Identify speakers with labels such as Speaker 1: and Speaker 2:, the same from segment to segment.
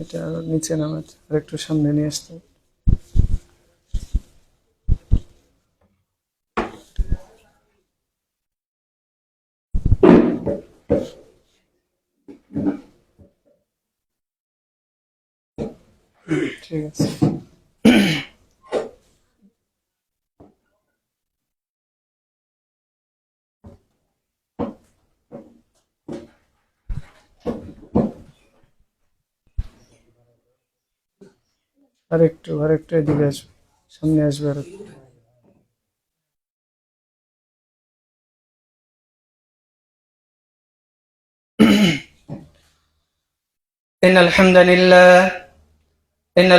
Speaker 1: এটা নিচে নামাতে আর একটু সামনে নিয়ে আসতে হবে। ঠিক আছে। আরেকটু এদিকে আসবে, সামনে আসবে আর একটু। إن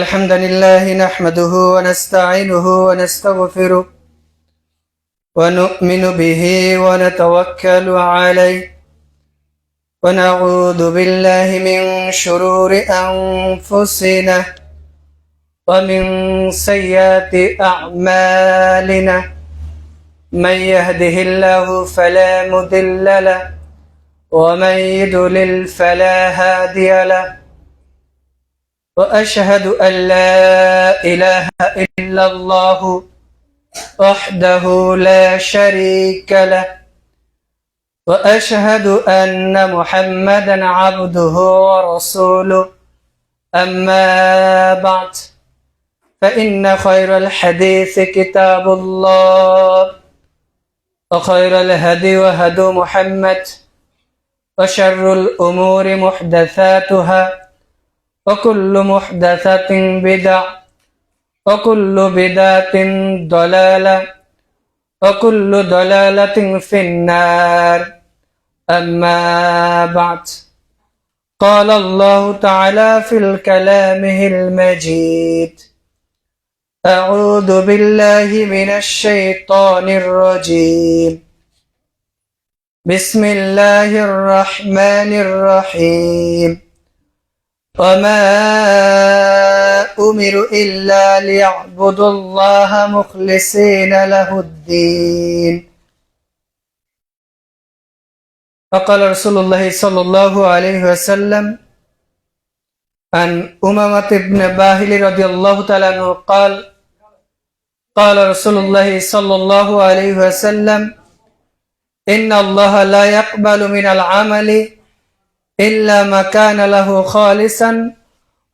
Speaker 1: الحمد لله نحمده ونستعينه ونستغفره ونؤمن به ونتوكل عليه ونعوذ بالله من شرور أنفسنا ومن سيئات أعمالنا من يهده الله فلا مضل له ومن يضلل فلا هادي له وأشهد أن لا إله إلا الله وحده لا شريك له وأشهد أن محمدا عبده ورسوله أما بعد فإن خير الحديث كتاب الله وخير الهدي هدي محمد وشر الأمور محدثاتها وكل محدثة بدعة وكل بدعة ضلالة وكل ضلالة في النار أما بعد قال الله تعالى في الكلامه المجيد أعوذ بالله من الشيطان الرجيم بسم الله الرحمن الرحيم وما أمروا إلا ليعبدوا الله مخلصين له الدين فقال رسول الله صلى الله عليه وسلم عن أمامة بن باهل رضي الله تعالى عنه قال قال رسول الله صلى الله عليه وسلم إن الله لا يقبل من العمل إلا ما كان له خالصا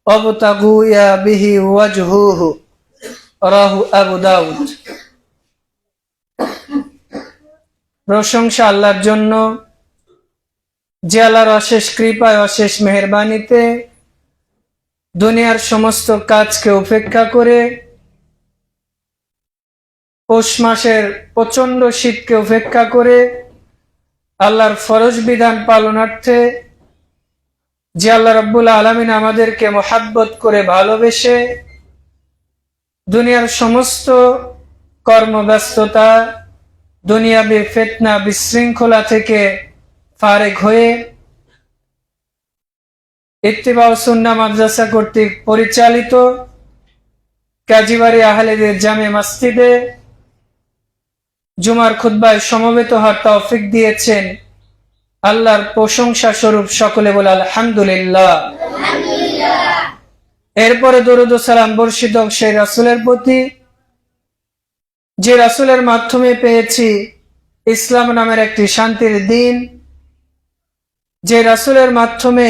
Speaker 1: وابتغوا به وجهه রাহু আবু দাউদ। প্রশংসা আল্লাহর জন্য, যে আল্লাহর অশেষ কৃপায় অশেষ মেহেরবানিতে দুনিয়ার সমস্ত কাজকে উপেক্ষা করে পৌষ মাসের প্রচন্ড শীতকে উপেক্ষা করে আল্লাহর ফরজ বিধান পালনার্থে যে আল্লাহ রাব্বুল আলামিন আমাদেরকে মহাব্বত করে ভালোবেসে দুনিয়ার সমস্ত কর্মব্যস্ততা, দুনিয়াবী ফিতনা বিশৃঙ্খলা থেকে ফারেক হয়ে ইত্তিবা ও সুন্নাহ মাদ্রাসা কর্তৃক পরিচালিত কাজীবাড়ি আহলেদের জামে মসজিদে জুমার খুতবায় সমবেত হওয়ার তৌফিক দিয়েছেন আল্লাহর প্রশংসা স্বরূপ সকলে বলে আলহামদুলিল্লাহ। এরপরে দরুদ ও সালাম বর্ষিত সেই রাসূলের প্রতি, যে রাসূলের মাধ্যমে পেয়েছি ইসলাম নামের একটি শান্তির দিন, যে রাসূলের মাধ্যমে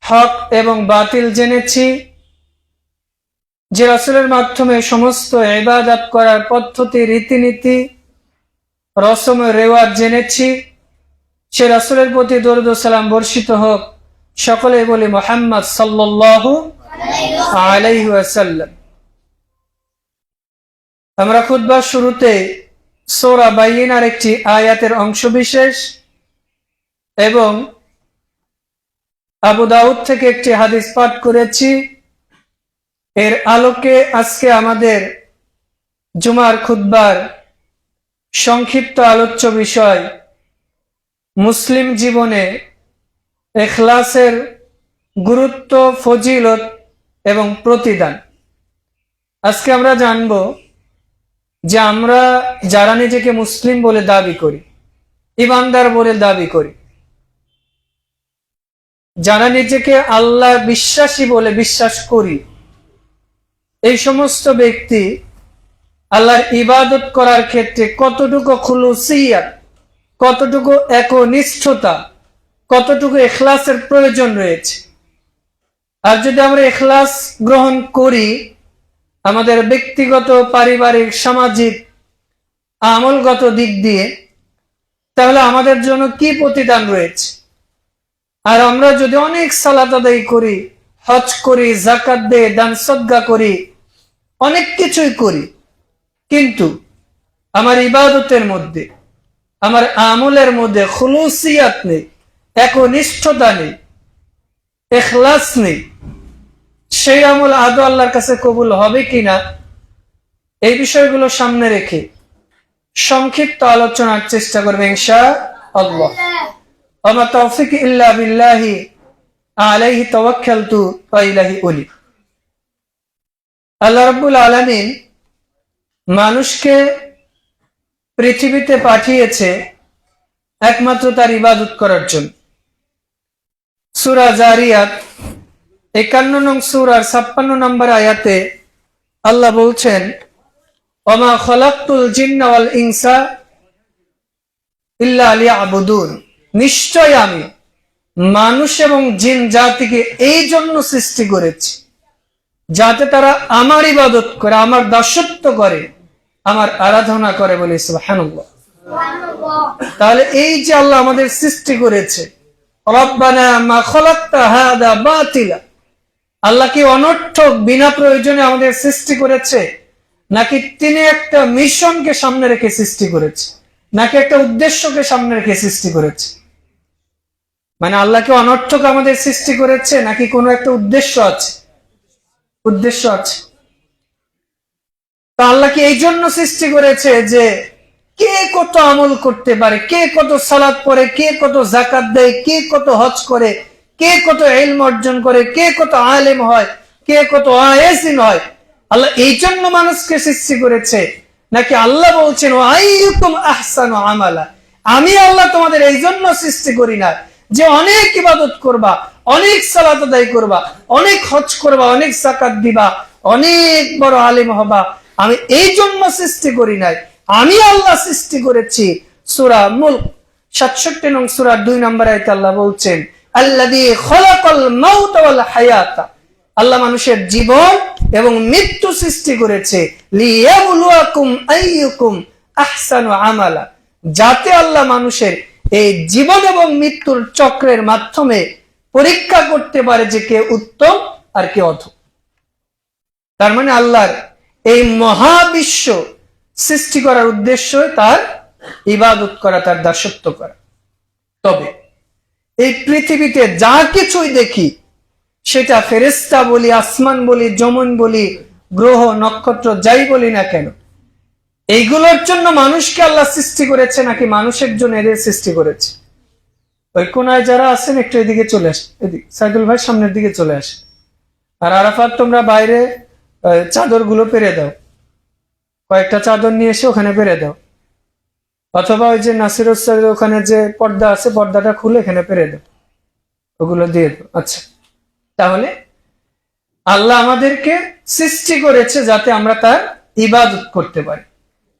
Speaker 1: হক এবং বাতিল জেনেছি, যে রাসূলের মাধ্যমে সমস্ত ইবাদত করার পদ্ধতি, রীতিনীতি, রসম রেওয়াজ জেনেছি, সে রাসূলের প্রতি দরুদ ও সালাম বর্ষিত হোক। সকলে বলি মুহাম্মদ সাল্লাল্লাহু আলাইহি ওয়াসাল্লাম। আমরা খুতবার শুরুতে সূরা বাইয়িনার একটি আয়াতের অংশবিশেষ এবং আবু দাউদ থেকে একটি হাদিস পাঠ করেছি। এর আলোকে আজকে আমাদের জুমার খুতবার সংক্ষিপ্ত আলোচ্য বিষয় মুসলিম জীবনে ইখলাসের গুরুত্ব, ফজিলত এবং প্রতিদান। আজকে আমরা জানব যে আমরা যারা নিজেকে মুসলিম বলে দাবি করি, ঈমানদার বলে দাবি করি, যারা নিজেকে আল্লাহ বিশ্বাসী বলে বিশ্বাস করি, এই সমস্ত ব্যক্তি আল্লাহর ইবাদত করার ক্ষেত্রে কতটুকু খুলুসিয়াত, কতটুকু একনিষ্ঠতা, কতটুকু ইখলাসের প্রয়োজন রয়েছে। আর যদি আমরা ইখলাস গ্রহণ করি আমাদের ব্যক্তিগত, পারিবারিক, সামাজিক, আমলগত দিক দিয়ে, তাহলে আমাদের জন্য কি প্রতিদান রয়েছে। আর আমরা যদি অনেক সালাত আদায় করি, হজ করি, যাকাত দেই, দান সদকা করি, অনেক কিছুই করি, কিন্তু আমার ইবাদতের মধ্যে, আমার আমলের মধ্যে খুলুসিয়াত নেই, একনিষ্ঠতা নেই, ইখলাস নেই, সেই আমল আদৌ আল্লাহর কাছে কবুল হবে কিনা, এই বিষয়গুলো সামনে রেখে সংক্ষিপ্ত আলোচনার চেষ্টা করবে ইনশাআল্লাহ। ওয়া তাওফিক ইল্লা বিল্লাহি আলাইহি তাওয়াক্কালতু ওয়া ইলাইহি উনি। আল্লাহ রাব্বুল আলামিন মানুষকে পৃথিবীতে পাঠিয়েছে একমাত্র তার ইবাদত করার জন্য। সূরা জারিয়াত 51 নং সূরার 56 নম্বর আয়াতে আল্লাহ বলছেন, ওমা খলাকতুল জিন্না ওয়াল ইনসা ইল্লা লিয়াবুদুন, নিশ্চয় আমি মানুষ এবং জিন জাতিকে এই জন্য সৃষ্টি করেছি যাতে তারা আমার ইবাদত করে, আমার দাসত্ব করে, আমার আরাধনা করে, বলে সুবহানাল্লাহ। তাহলে এই যে আল্লাহ আমাদের সৃষ্টি করেছে, রব্বানা মা খলাকতা হাদা বাতিলা, আল্লাহ কি অনর্থক বিনা প্রয়োজনে আমাদের সৃষ্টি করেছে, নাকি তিনি একটা মিশনকে সামনে রেখে সৃষ্টি করেছে, নাকি একটা উদ্দেশ্যকে সামনে রেখে সৃষ্টি করেছে? মানে আল্লাহ কি অনর্থক আমাদের সৃষ্টি করেছে, নাকি কোনো একটা উদ্দেশ্য আছে? উদ্দেশ্য আছে। তা আল্লাহ কি এই জন্য সৃষ্টি করেছে যে কে কত আমল করতে পারে, কে কত সালাত পড়ে, কে কত যাকাত দেয়, কে কত হজ করে, কে কত ইলম অর্জন করে, কে কত আলেম হয়, কে কত আয়েজিন হয়, আল্লাহ এই জন্য মানুষকে সৃষ্টি করেছে? নাকি আল্লাহ বলছেন আইয়ুকুম আহসানু আমালা, আমি আল্লাহ তোমাদের এই জন্য সৃষ্টি করি না যে অনেক ইবাদত করবা, অনেক সালাত আদায় করবা, অনেক হজ করবা, অনেক যাকাত দিবা, অনেক বড় আলেম হবা, আমি এই জন্য সৃষ্টি করি নাই। আমি আল্লাহ সৃষ্টি করেছি। সূরা মুলক 67 নং সূরার 2 নম্বর আয়াতে আল্লাহ বলছেন, আল্লাযী খলাকাল মাউতা ওয়াল হায়াতা, আল্লাহ মানুষের জীবন এবং মৃত্যু সৃষ্টি করেছে, লিয়াবলুয়াকুম আইয়ুকুম আহসানু আমালা, যাতে আল্লাহ মানুষের এই জীবন এবং মৃত্যুর চক্রের মাধ্যমে পরীক্ষা করতে পারে যে কে উত্তম আর কে অধম। তার মানে আল্লাহর এই মহাবিশ্ব সৃষ্টি করার উদ্দেশ্য তার ইবাদত করা, তার দাসত্ব করা। তবে এই পৃথিবীতে যা কিছুই দেখি, সেটা ফেরেশতা বলি, আসমান বলি, জমিন বলি, গ্রহ নক্ষত্র যাই বলি না কেন, এইগুলোর জন্য মানুষকে আল্লাহ সৃষ্টি করেছে নাকি মানুষের জন্য এদের সৃষ্টি করেছে? ওই কোনায় যারা আছেন একটু এদিকে চলে আসে, এদিকে সাইদুল ভাই সামনের দিকে চলে আসে। আর আরাফাত তোমরা বাইরে চাদর গুলো পেরে দাও, কয়েকটা চাদর নিয়ে এসে ওখানে পেরে দাও, অথবা ওই যে নাসির ওখানে যে পর্দা আছে পর্দাটা খুলে এখানে পেরে দাও, ওগুলো দিয়ে দাও। আচ্ছা, তাহলে আল্লাহ আমাদেরকে সৃষ্টি করেছে যাতে আমরা তার ইবাদত করতে পারি।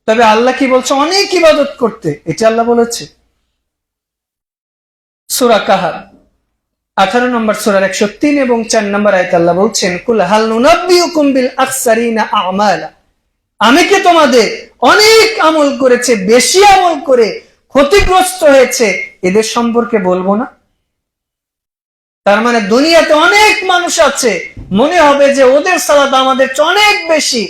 Speaker 1: তবে আল্লাহ কি বলছে? অনেক ইবাদত করতে, এটা আল্লাহ বলেছে। সূরা কাহাফ 18 নম্বর সূরার 103 এবং 4 নম্বর আয়াতে আল্লাহ বলছেন, কুল হাল নুনাব্বিউকুম বিল আখসারিনা আমালা, আমি কি তোমাদের অনেক আমল করেছে, বেশি আমল করে ক্ষতিগ্রস্ত হয়েছে এদের সম্পর্কে বলবো না? তার মানে দুনিয়াতে অনেক মানুষ আছে, মনে হবে যে ওদের সালাত আমাদের চেয়ে অনেক বেশি,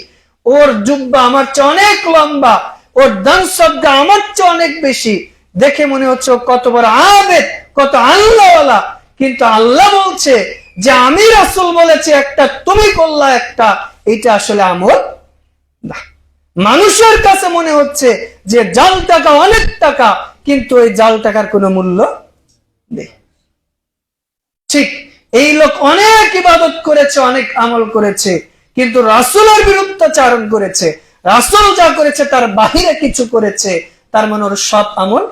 Speaker 1: ওর জুব্বা আমার চেয়ে অনেক লম্বা, ওর দান সদকা আমার চেয়ে অনেক বেশি, দেখে মনে হচ্ছে কত বড় আবেদ, কত আল্লাহওয়ালা। কিন্তু আল্লাহ বলছে যে আমি রাসূল বলেছি একটা, তুমি করলা একটা, এটা আসলে আমল না। মানুষের কাছে মনে হচ্ছে যে জাল টাকা অনেক টাকা, কিন্তু এই জাল টাকার কোনো মূল্য নেই। ঠিক এই লোক অনেক ইবাদত করেছে, অনেক আমল করেছে, কিন্তু রাসূলের বিরুদ্ধাচারণ করেছে, রাসূল যা করেছে তার বাহিরে কিছু করেছে, তার মানে ওর সব আমল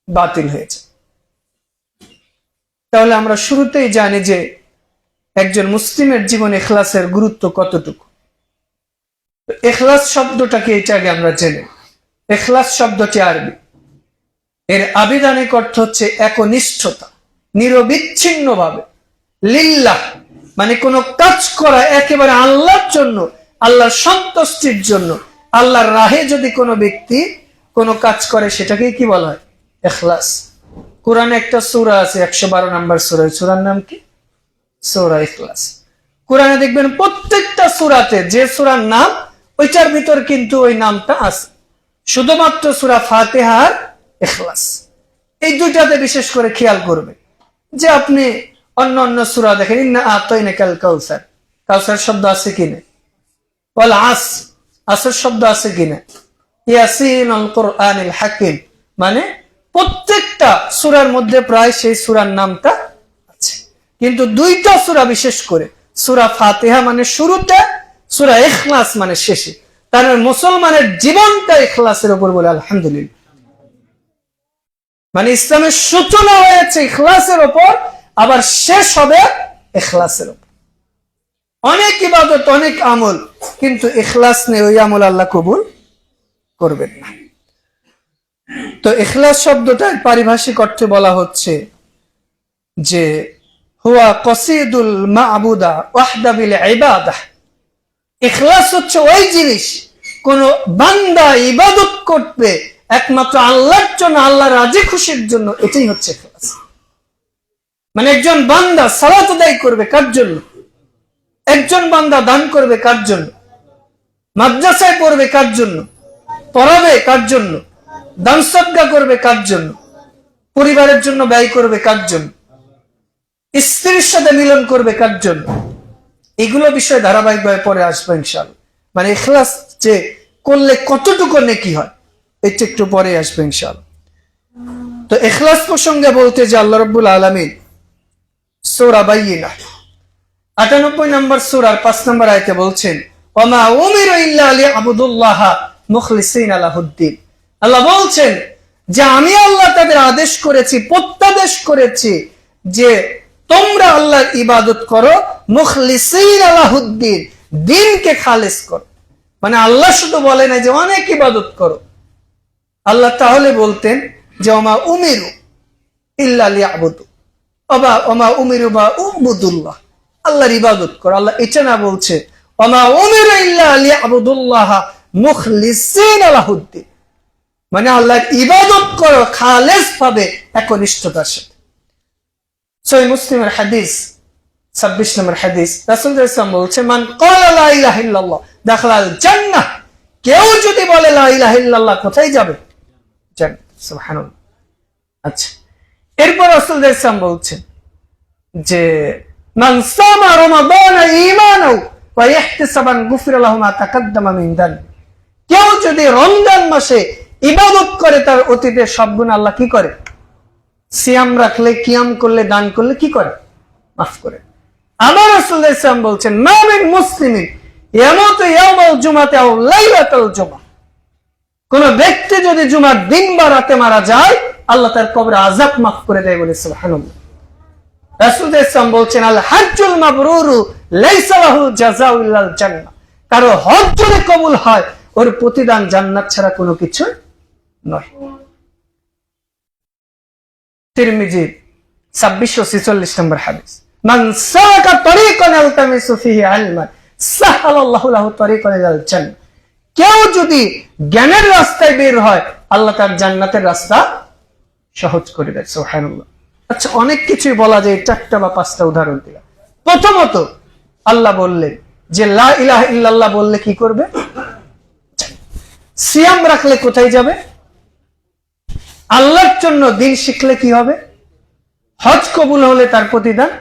Speaker 1: বাতিল হয়েছে। তাহলে আমরা শুরুতেই জানি যে একজন মুসলিমের জীবনে ইখলাসের গুরুত্ব কতটুকু। ইখলাস শব্দটাকে এটা আগে আমরা জেনে। ইখলাস শব্দটি আরবি, এর আবিধানিক অর্থ হচ্ছে একনিষ্ঠতা, নিরবিচ্ছিন্নভাবে। লিল্লাহ মানে কোনো কাজ করা একেবারে আল্লাহর জন্য, আল্লাহর সন্তুষ্টির জন্য। আল্লাহর রাহে যদি কোনো ব্যক্তি কোনো কাজ করে সেটাকে কি বলা হয়? ইখলাস। কোরআনে একটা সূরা আছে 112 নম্বর সূরা, সূরার নাম কি? সূরা ইখলাস। কোরআনে দেখবেন প্রত্যেকটা সূরাতে যে সূরার নাম ওইটার ভিতর কিন্তু ওই নামটা আছে, শুধুমাত্র সূরা ফাতিহার ইখলাস। এই দুইটাতে বিশেষ করে খেয়াল করবে যে আপনি অন্য অন্য সূরা দেখেন, ইন্না আতাইনাকাল কাউসার, কাউসার শব্দ আছে কিনা? ওয়াল আসর শব্দ আছে কিনা? ইয়াসিনুল কুরআনিল হাকিম, মানে প্রত্যেকটা সূরার মধ্যে প্রায় সেই সূরার নামটা আছে। কিন্তু দুইটা সূরা বিশেষ করে, সূরা ফাতিহা মানে শুরুতে, সূরা ইখলাস মানে শেষে। তার মুসলমানের জীবনটা ইখলাসের উপর বলে আলহামদুলিল্লাহ। মানে ইসলামের সূচনা হয়েছে ইখলাসের উপর, আবার শেষ হবে ইখলাসের উপর। অনেক ইবাদত, অনেক আমল, কিন্তু ইখলাস নেই, ওই আমল আল্লাহ কবুল করবেন না। তো ইখলাস শব্দটার পারিভাষিক অর্থে বলা হচ্ছে যে হুয়া কসিদুল মা'বুদা ওয়াহদা বিল ইবাদাহ। ইখলাস হচ্ছে ওই জিনিস, কোন বান্দা ইবাদত করবে একমাত্র আল্লাহর জন্য, আল্লাহর রাজি খুশির জন্য, এটাই হচ্ছে ইখলাস। মানে একজন বান্দা সালাত আদায় করবে কার জন্য? একজন বান্দা দান করবে কার জন্য? মাদ্রাসায় পড়বে কার জন্য? পড়াবে কার জন্য? দান সদকা করবে কার জন্য? পরিবারের জন্য ব্যয় করবে কার জন্য? স্ত্রীর সাথে মিলন করবে কার জন্য? এগুলো বিষয় ধারাবাহিকভাবে পরে আসবে ইনশাআল্লাহ। মানে ইখলাস যে করলে কতটুকু নেকি হয় এটা একটু পরে আসবে ইনশাআল্লাহ। তো ইখলাস প্রসঙ্গে বলতে যে আল্লাহ রাব্বুল আলামিন সূরা বাইয়িনা 98 নম্বর সূরার 5 নম্বর আয়াতে বলছেন, ওমা উমিরু ইল্লা লিয়াবুদুল্লাহ মুখলিসিনা লাহুদ্দিন। আল্লাহ বলছেন যে আমি আল্লাহ তাদের আদেশ করেছি, প্রত্যাদেশ করেছি যে তোমরা আল্লাহর ইবাদত করো, মুখলিসিনা লাহুদ্দিন, দ্বীনকে খালেস করো। মানে আল্লাহ শুধু বলে না যে অনেক ইবাদত করো, আল্লাহ তাহলে বলতেন যে ওমা উমিরু ইল্লা লিয়াবুদু, ওমা উমিরু বা উবুদুল্লাহ, আল্লাহর ইবাদত করো। আল্লাহ এটা না বলছে ওমা উমিরু ইল্লা লিয়াবুদুল্লাহ মুখলিসিনা লাহুদ্দিন, মানে আল্লাহর ইবাদত করো খালেস ভাবে, একনিষ্ঠতার সাথে। সহিহ মুসলিমের হাদিস 26 নম্বর হাদিস, রাসূল সাল্লাল্লাহু আলাইহি ওয়াসাল্লাম বলছে, মান ক্বালা লা ইলাহা ইল্লাল্লাহ দাখালাল জান্নাহ। কেউ যদি বলে লা ইলাহা ইল্লাল্লাহ, কোথায় যাবে? জান্নাত। সুবহানাল্লাহ। আচ্ছা, এরপর রাসূল সাল্লাল্লাহু আলাইহি ওয়াসাল্লাম বলছেন যে মান সামা রমাদানা ঈমানাও ওয়া ইহতিসাবান গুফিরা লাহু মা তাকাদ্দামা মিন যানবি। কেউ যদি রমজান মাসে ইবাদত করে, তার অতীতের সব গুনাহ আল্লাহ কি করে? সিয়াম রাখলে, কিয়াম করলে, দান করলে কি করে? মাফ করে। আবার রাসূলুল্লাহ সাল্লাল্লাহু আলাইহি ওয়াসাল্লাম বলছেন, মা মিন মুসলিমিন ইয়ামুতু ইয়াওমাল জুমাতি আও লাইলাতাল জুমআ। কোন ব্যক্তি যদি জুমার দিন বা রাতে মারা যায়, আল্লাহ তার কবরে আযাব মাফ করে দেয় বলে সুবহানাল্লাহ। রাসূলুল্লাহ সাল্লাল্লাহু আলাইহি ওয়াসাল্লাম বলছেন, আল হাজ্জুল মাবরুরু লাইসা লাহু জাযাউ ইল্লাল জান্নাহ। কারো হজ যদি কবুল হয়, ওর প্রতিদান জান্নাত ছাড়া কোনো কিছু নয়। তিরমিজি 2646 নম্বর হাদিস, মান সালাকা তরিকান ইয়ালতামিসু ফিহি ইলমান সাহালাল্লাহু লাহু তরিকান ইলাল জান্নাহ। কেউ যদি জ্ঞানের রাস্তায় বের হয়, আল্লাহ তার জান্নাতের রাস্তা সহজ করে দেয়। সুবহানাল্লাহ। আচ্ছা, অনেক কিছুই বলা যায়, 4টা বা 5টা উদাহরণ দিলাম। প্রথমত আল্লাহ বললেন যে লা ইলাহা ইল্লাল্লাহ বললে কি করবে? সিয়াম রাখলে কোথায় যাবে? আল্লাহর জন্য দিন শিখলে কি হবে? হজ কবুল হলে তার প্রতিদান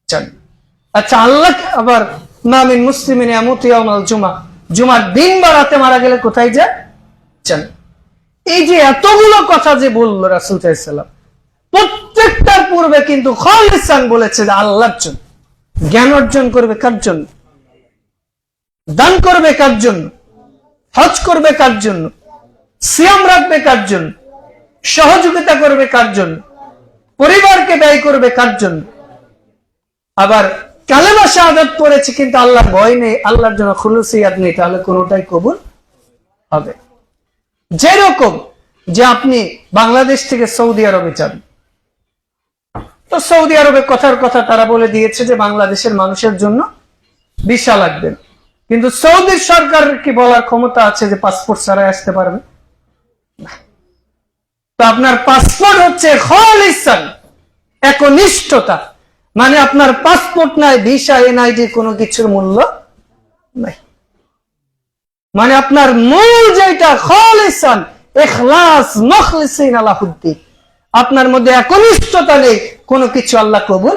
Speaker 1: জান্নাত। আচ্ছা, আল্লাহ আবার মা মিন মুসলিমিন ইয়ামুতু ইয়াওমাল জুমআ, জুমার দিন বা রাতে মারা গেলে কোথায় যায়? জান্নাত। এই যে এতগুলো কথা যে বলল রাসূল সাল্লাল্লাহু আলাইহি ওয়াসাল্লাম, প্রত্যেকটার পূর্বে কিন্তু খালিসান বলেছে যে আল্লাহর জন্য। জ্ঞান অর্জন করবে কার জন্য? দান করবে কার জন্য? হজ করবে কার জন্য? সিয়াম রাখবে কার জন্য? সহযোগিতা করবে কার জন্য? পরিবারকে ব্যয় করবে কার জন্য? আবার কালেমা শাহাদাত পড়েছে কিন্তু আল্লাহর ভয় নেই, আল্লাহর জন্য খুলুসিয়াত নেই, তাহলে কোনোটাই কবুল হবে। যেরকম যে আপনি বাংলাদেশ থেকে সৌদি আরবে যান, তো সৌদি আরবে কথার কথা তারা বলে দিয়েছে যে বাংলাদেশের মানুষের জন্য ভিসা লাগবে, কিন্তু সৌদি সরকারের কি বলার ক্ষমতা আছে যে পাসপোর্ট ছাড়াই আসতে পারবে? তো আপনার পাসপোর্ট হচ্ছে খালিসান, একনিষ্ঠতা, মানে আপনার পাসপোর্ট নাই, ভিসা, এনআইডি, কোনো কিছুর মূল্য নাই। মানে আপনার মূল যেটা খালিসান ইখলাস মুখলিসিন আলাহুদ্দিন, আপনার মধ্যে একনিষ্ঠতা নেই, কোনো কিছু আল্লাহ কবুল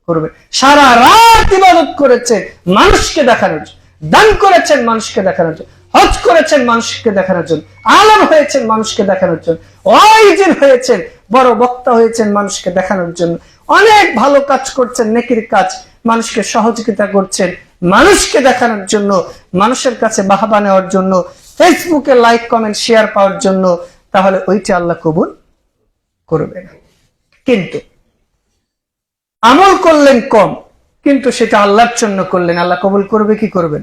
Speaker 1: করবে। সারা রাত ইবাদত করেছেন মানুষকে দেখানোর জন্য, দান করেছেন মানুষকে দেখানোর জন্য, হজ করেছেন মানুষকে দেখানোর জন্য, আলেম হয়েছেন মানুষকে দেখানোর জন্য, ওয়াইজিন হয়েছেন, বড় বক্তা হয়েছেন মানুষকে দেখানোর জন্য, অনেক ভালো কাজ করছেন, নেকির কাজ, মানুষকে সহযোগিতা করছেন মানুষকে দেখানোর জন্য, মানুষের কাছে বাহবা নেওয়ার জন্য, ফেসবুকে লাইক কমেন্ট শেয়ার পাওয়ার জন্য, তাহলে ওইটা আল্লাহ কবুল করবে না। কিন্তু আমল করলেন কম, কিন্তু সেটা আল্লাহর জন্য করলেন, আল্লাহ কবুল করবে কি করবেন?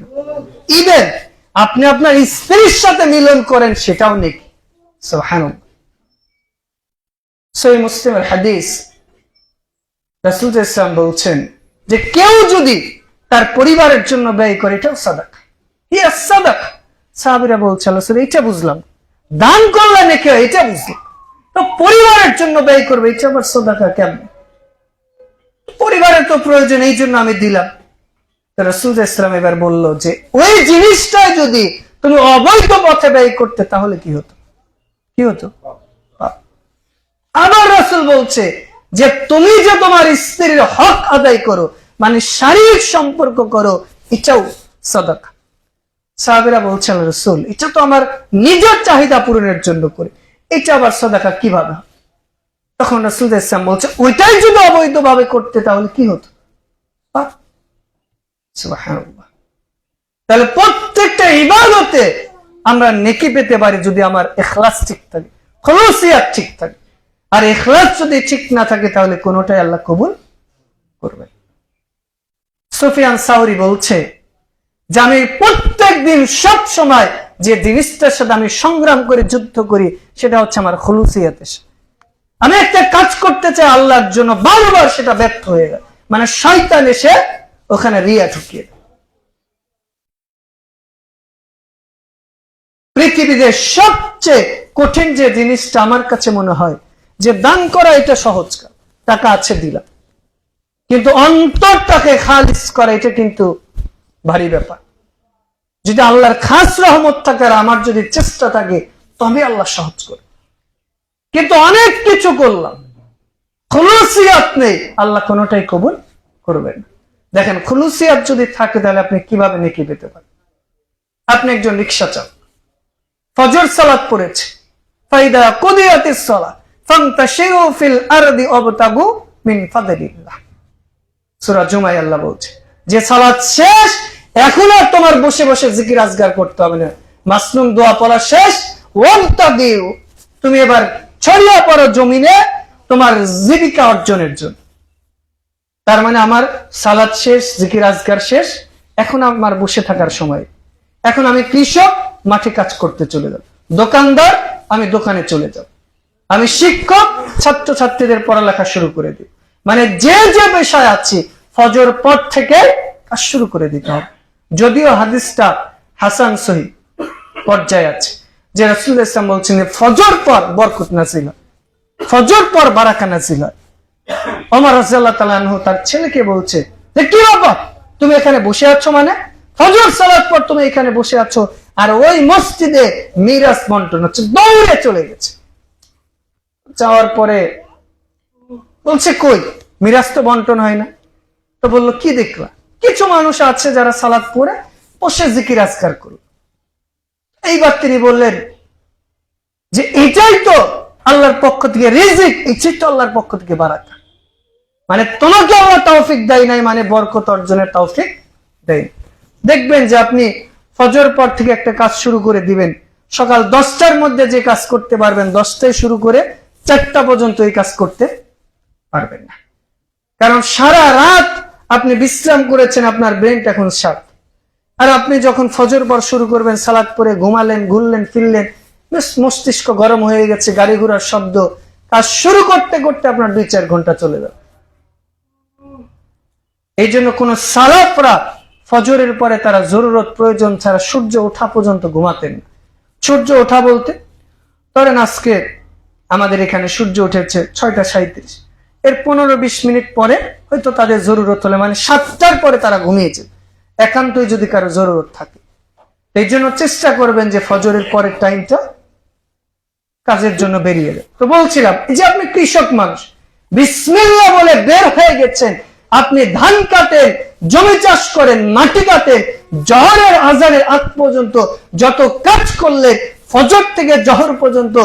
Speaker 1: ইভেন আপনি আপনার স্ত্রীর সাথে মিলন করেন, সেটাও নেকি। সুবহানাল্লাহ। সহিহ মুসলিমের হাদিস, রাসূল সাল্লাল্লাহু আলাইহি ওয়াসাল্লাম বলছেন যে কেউ যদি তার পরিবারের জন্য ব্যয় করে, এটাও সাদাকা। ইয়া সাদাকা। সাহাবীরা বলছে আল্লাহ রাসূল, এটা বুঝলাম, দান করলে নাকি এটা বুঝলাম, তো পরিবারের জন্য ব্যয় করবে, এটা আবার সাদাকা কেমন? পরিবারের তো প্রয়োজন, এই জন্য আমি দিলাম। রাসূল সাল্লাল্লাহু আলাইহি ওয়াসাল্লাম এবার বলল যে ওই জিনিসটা যদি তুমি অবৈধ পথে ব্যয় করতে, তাহলে কি হতো? কি হতো? আবার রাসূল বলছে যে তুমি যে তোমার স্ত্রীর হক আদায় করো, মানে শারীরিক সম্পর্ক করো, এটাও সাদাকা। সাহাবীরা বলছেন রাসূল, এটা তো আমার নিজের চাহিদা পূরণের জন্য করি, এটা আবার সাদাকা কিভাবে? তখন রাসূল সাল্লাল্লাহু আলাইহি ওয়াসাল্লাম বলছে ওইটাই যদি অবৈধভাবে করতে, তাহলে কি হতো? সুবহানাল্লাহ। তাহলে প্রত্যেকটা ইবাদতে আমরা নেকি পেতে পারি যদি আমার ইখলাস ঠিক থাকে, খুলুসিয়াত ঠিক থাকে। আর ইখলাস যদি ঠিক না থাকে, তাহলে কোনোটাই আল্লাহ কবুল করবে। সুফিয়ান সাউরি বলছে যে আমি প্রত্যেক দিন সব সময় যে জিনিসটার সাথে আমি সংগ্রাম করে যুদ্ধ করি, সেটা হচ্ছে আমার খুলুসিয়াতের সাথে। আমি একটা কাজ করতে চাই আল্লাহর জন্য, বারবার সেটা ব্যর্থ হয়ে যায়, মানে শয়তান এসে ওখানে রিয়া ঢুকিয়ে। পৃথিবীতে সবচেয়ে কঠিন যে জিনিসটা আমার কাছে মনে হয় যে দান করা, এটা সহজ কাজ, টাকা আছে দিলাম, কিন্তু অন্তরটাকে খালিস করা, এটা কিন্তু ভারী ব্যাপার। যদি আল্লাহর খাস রহমত থাকে আর আমার যদি চেষ্টা থাকে, তবে আল্লাহ সহজ করে। কিন্তু অনেক কিছু করলাম, খুলুসিয়াত নেই, আল্লাহ কোনোটাই কবুল করবেন না। দেখেন, খুলুসিয়াত যদি থাকে, তাহলে আপনি কিভাবে নেকি পেতে পারেন? আপনি একজন রিকশা চালক, ফজর সালাত পড়েছে, ফাইদা কুদিয়াতিস সালাত ফান্তাশিরু ফিল আরদি ওয়াবতাগু মিন ফাদলিল্লাহ। সূরা জুমায় আল্লাহ বলছে যে সালাত শেষ, এখন আর তোমার বসে বসে জিকির আজগার করতে হবে না, মাসনুন দোয়া পড়া শেষ, ওয়াবতাগু, তুমি এবার ছড়িয়ে পড়ো জমিনে তোমার জীবিকা অর্জনের জন্য। তার মানে আমার সালাত শেষ, জিকির আজগার শেষ, এখন আমার বসে থাকার সময়। এখন আমি কৃষক, মাঠে কাজ করতে চলে যাব, দোকানদার, আমি দোকানে চলে যাব, আমি শিক্ষক, ছাত্র ছাত্রীদের পড়ালেখা শুরু করে দিই। মানে যে যে পেশায় আছি, ফজর পর থেকে কাজ শুরু করে দিতে হবে। যদিও হাদিসটা হাসান সহিহ পর্যায়ে আছে, যে রাসূলুল্লাহ সাল্লাল্লাহু আলাইহি ওয়াসাল্লাম বলছেন ফজর পর বরকত নাযিল হয়, ফজর পর বারাকা নাযিল হয়। ওমর রাদিয়াল্লাহু তাআলা আনহু তার ছেলেকে বলছে যে কি বাবা, তুমি এখানে বসে আছো, মানে ফজর সালাত পর তুমি এখানে বসে আছো, আর ওই মসজিদে মিরাজ বন্টন হচ্ছে। দৌড়ে চলে গেছে, যাওয়ার পরে বলছে কই মিরাজ তো বন্টন হয় না। তো বললো কি দেখলা? কিছু মানুষ আছে যারা সালাত পড়ে বসে জিকির আজকার করল। এইবার তিনি বললেন যে এটাই তো আল্লাহর পক্ষ থেকে রিজিক, এটাই তো আল্লাহর পক্ষ থেকে বারাকা। মানে তোমাকে আল্লাহ তৌফিক দেয় নাই, মানে বরকত অর্জনের তৌফিক দেয়। দেখবেন যে আপনি ফজর পর থেকে একটা কাজ শুরু করে দিবেন, সকাল 10টার মধ্যে যে কাজ করতে পারবেন, 10টায় শুরু করে 4টা পর্যন্ত এই কাজ করতে পারবেন না। কারণ সারা রাত আপনি বিশ্রাম করেছেন, আপনার ব্রেনটা এখন শার্প। আর আপনি যখন ফজর পর শুরু করবেন, সালাত পরে ঘুমালেন, ঘুরলেন ফিরলেন, মস্তিষ্ক গরম হয়ে গেছে, গাড়ি ঘোড়ার শব্দ, কাজ শুরু করতে করতে আপনার 2-4 ঘন্টা চলে যাবে। এই জন্য কোন সালাফরা ফজরের পরে তারা জরুরত প্রয়োজন ছাড়া সূর্য ওঠা পর্যন্ত ঘুমাতেন না। সূর্য ওঠা বলতে ধরেন আজকে আমাদের এখানে সূর্য উঠেছে 6:37, এর 15-20 মিনিট পরে হয়তো তাদের জরুরত হলে, মানে 7টার পরে তারা ঘুমিয়েছে, একান্তই যদি কারো জরুরত থাকে। এই জন্য চেষ্টা করবেন যে ফজরের পরের টাইমটা কাজের জন্য বেরিয়ে যায়। তো বলছিলাম এই যে আপনি কৃষক মানুষ, বিসমিল্লাহ বলে বের হয়ে গেছেন, আপনি ধান কাটেন, জমি চাষ করেন, মাটি কাটেন, জহরের আজানের আগ পর্যন্ত যত কাজ করলেন, ফজর থেকে জহর পর্যন্ত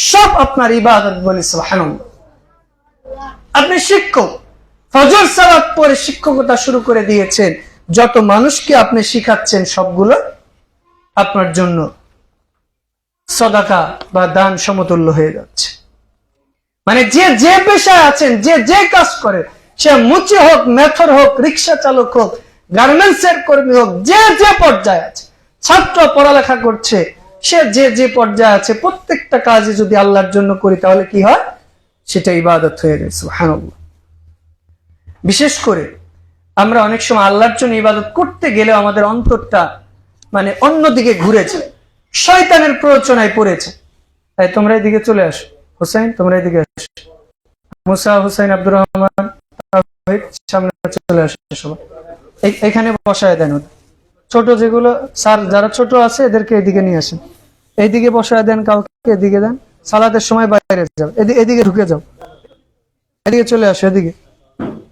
Speaker 1: সব আপনার ইবাদত বলি সুবহানাল্লাহ। আপনি শিক্ষক, ফজর সালাত পরে শিক্ষকতা শুরু করে দিয়েছেন, যত মানুষকে আপনি শিখাচ্ছেন সবগুলো আপনার জন্য সদাকা বা দান সমতুল্য হয়ে যাচ্ছে। মানে যে যে পেশায় আছেন, যে যে কাজ করে, সে মুচি হোক, মেথর হোক, রিক্সা চালক হোক, গার্মেন্টস এর কর্মী হোক, যে যে পর্যায়ে আছে, ছাত্র পড়ালেখা করছে, সে যে যে পর্যায়ে আছে, প্রত্যেকটা কাজে যদি আল্লাহর জন্য করি তাহলে কি হয়, সেটা ইবাদত হয়ে যায় সুবহানাল্লাহ। বিশেষ করে আমরা অনেক সময় আল্লাহর জন্য ইবাদত করতে গেলেও আমাদের অন্তরটা মানে অন্যদিকে ঘুরে যায়, শয়তানের প্ররোচনায় পড়েছে। তাই তোমরা এদিকে চলে আসো, হোসেন তোমরা এদিকে আসো, মুসা, হোসেন, আব্দুর রহমান, সামনে চলে আসো সবাই, এখানে বসায় দেন। ছোট যেগুলো স্যার যারা ছোট আছে এদেরকে এদিকে নিয়ে আসেন, এইদিকে বসায় দেন, কাউকে এদিকে দেন, সালাতের সময় বাইরে যাও, এদিকে ঢুকে যাও, এদিকে চলে আসো, এদিকে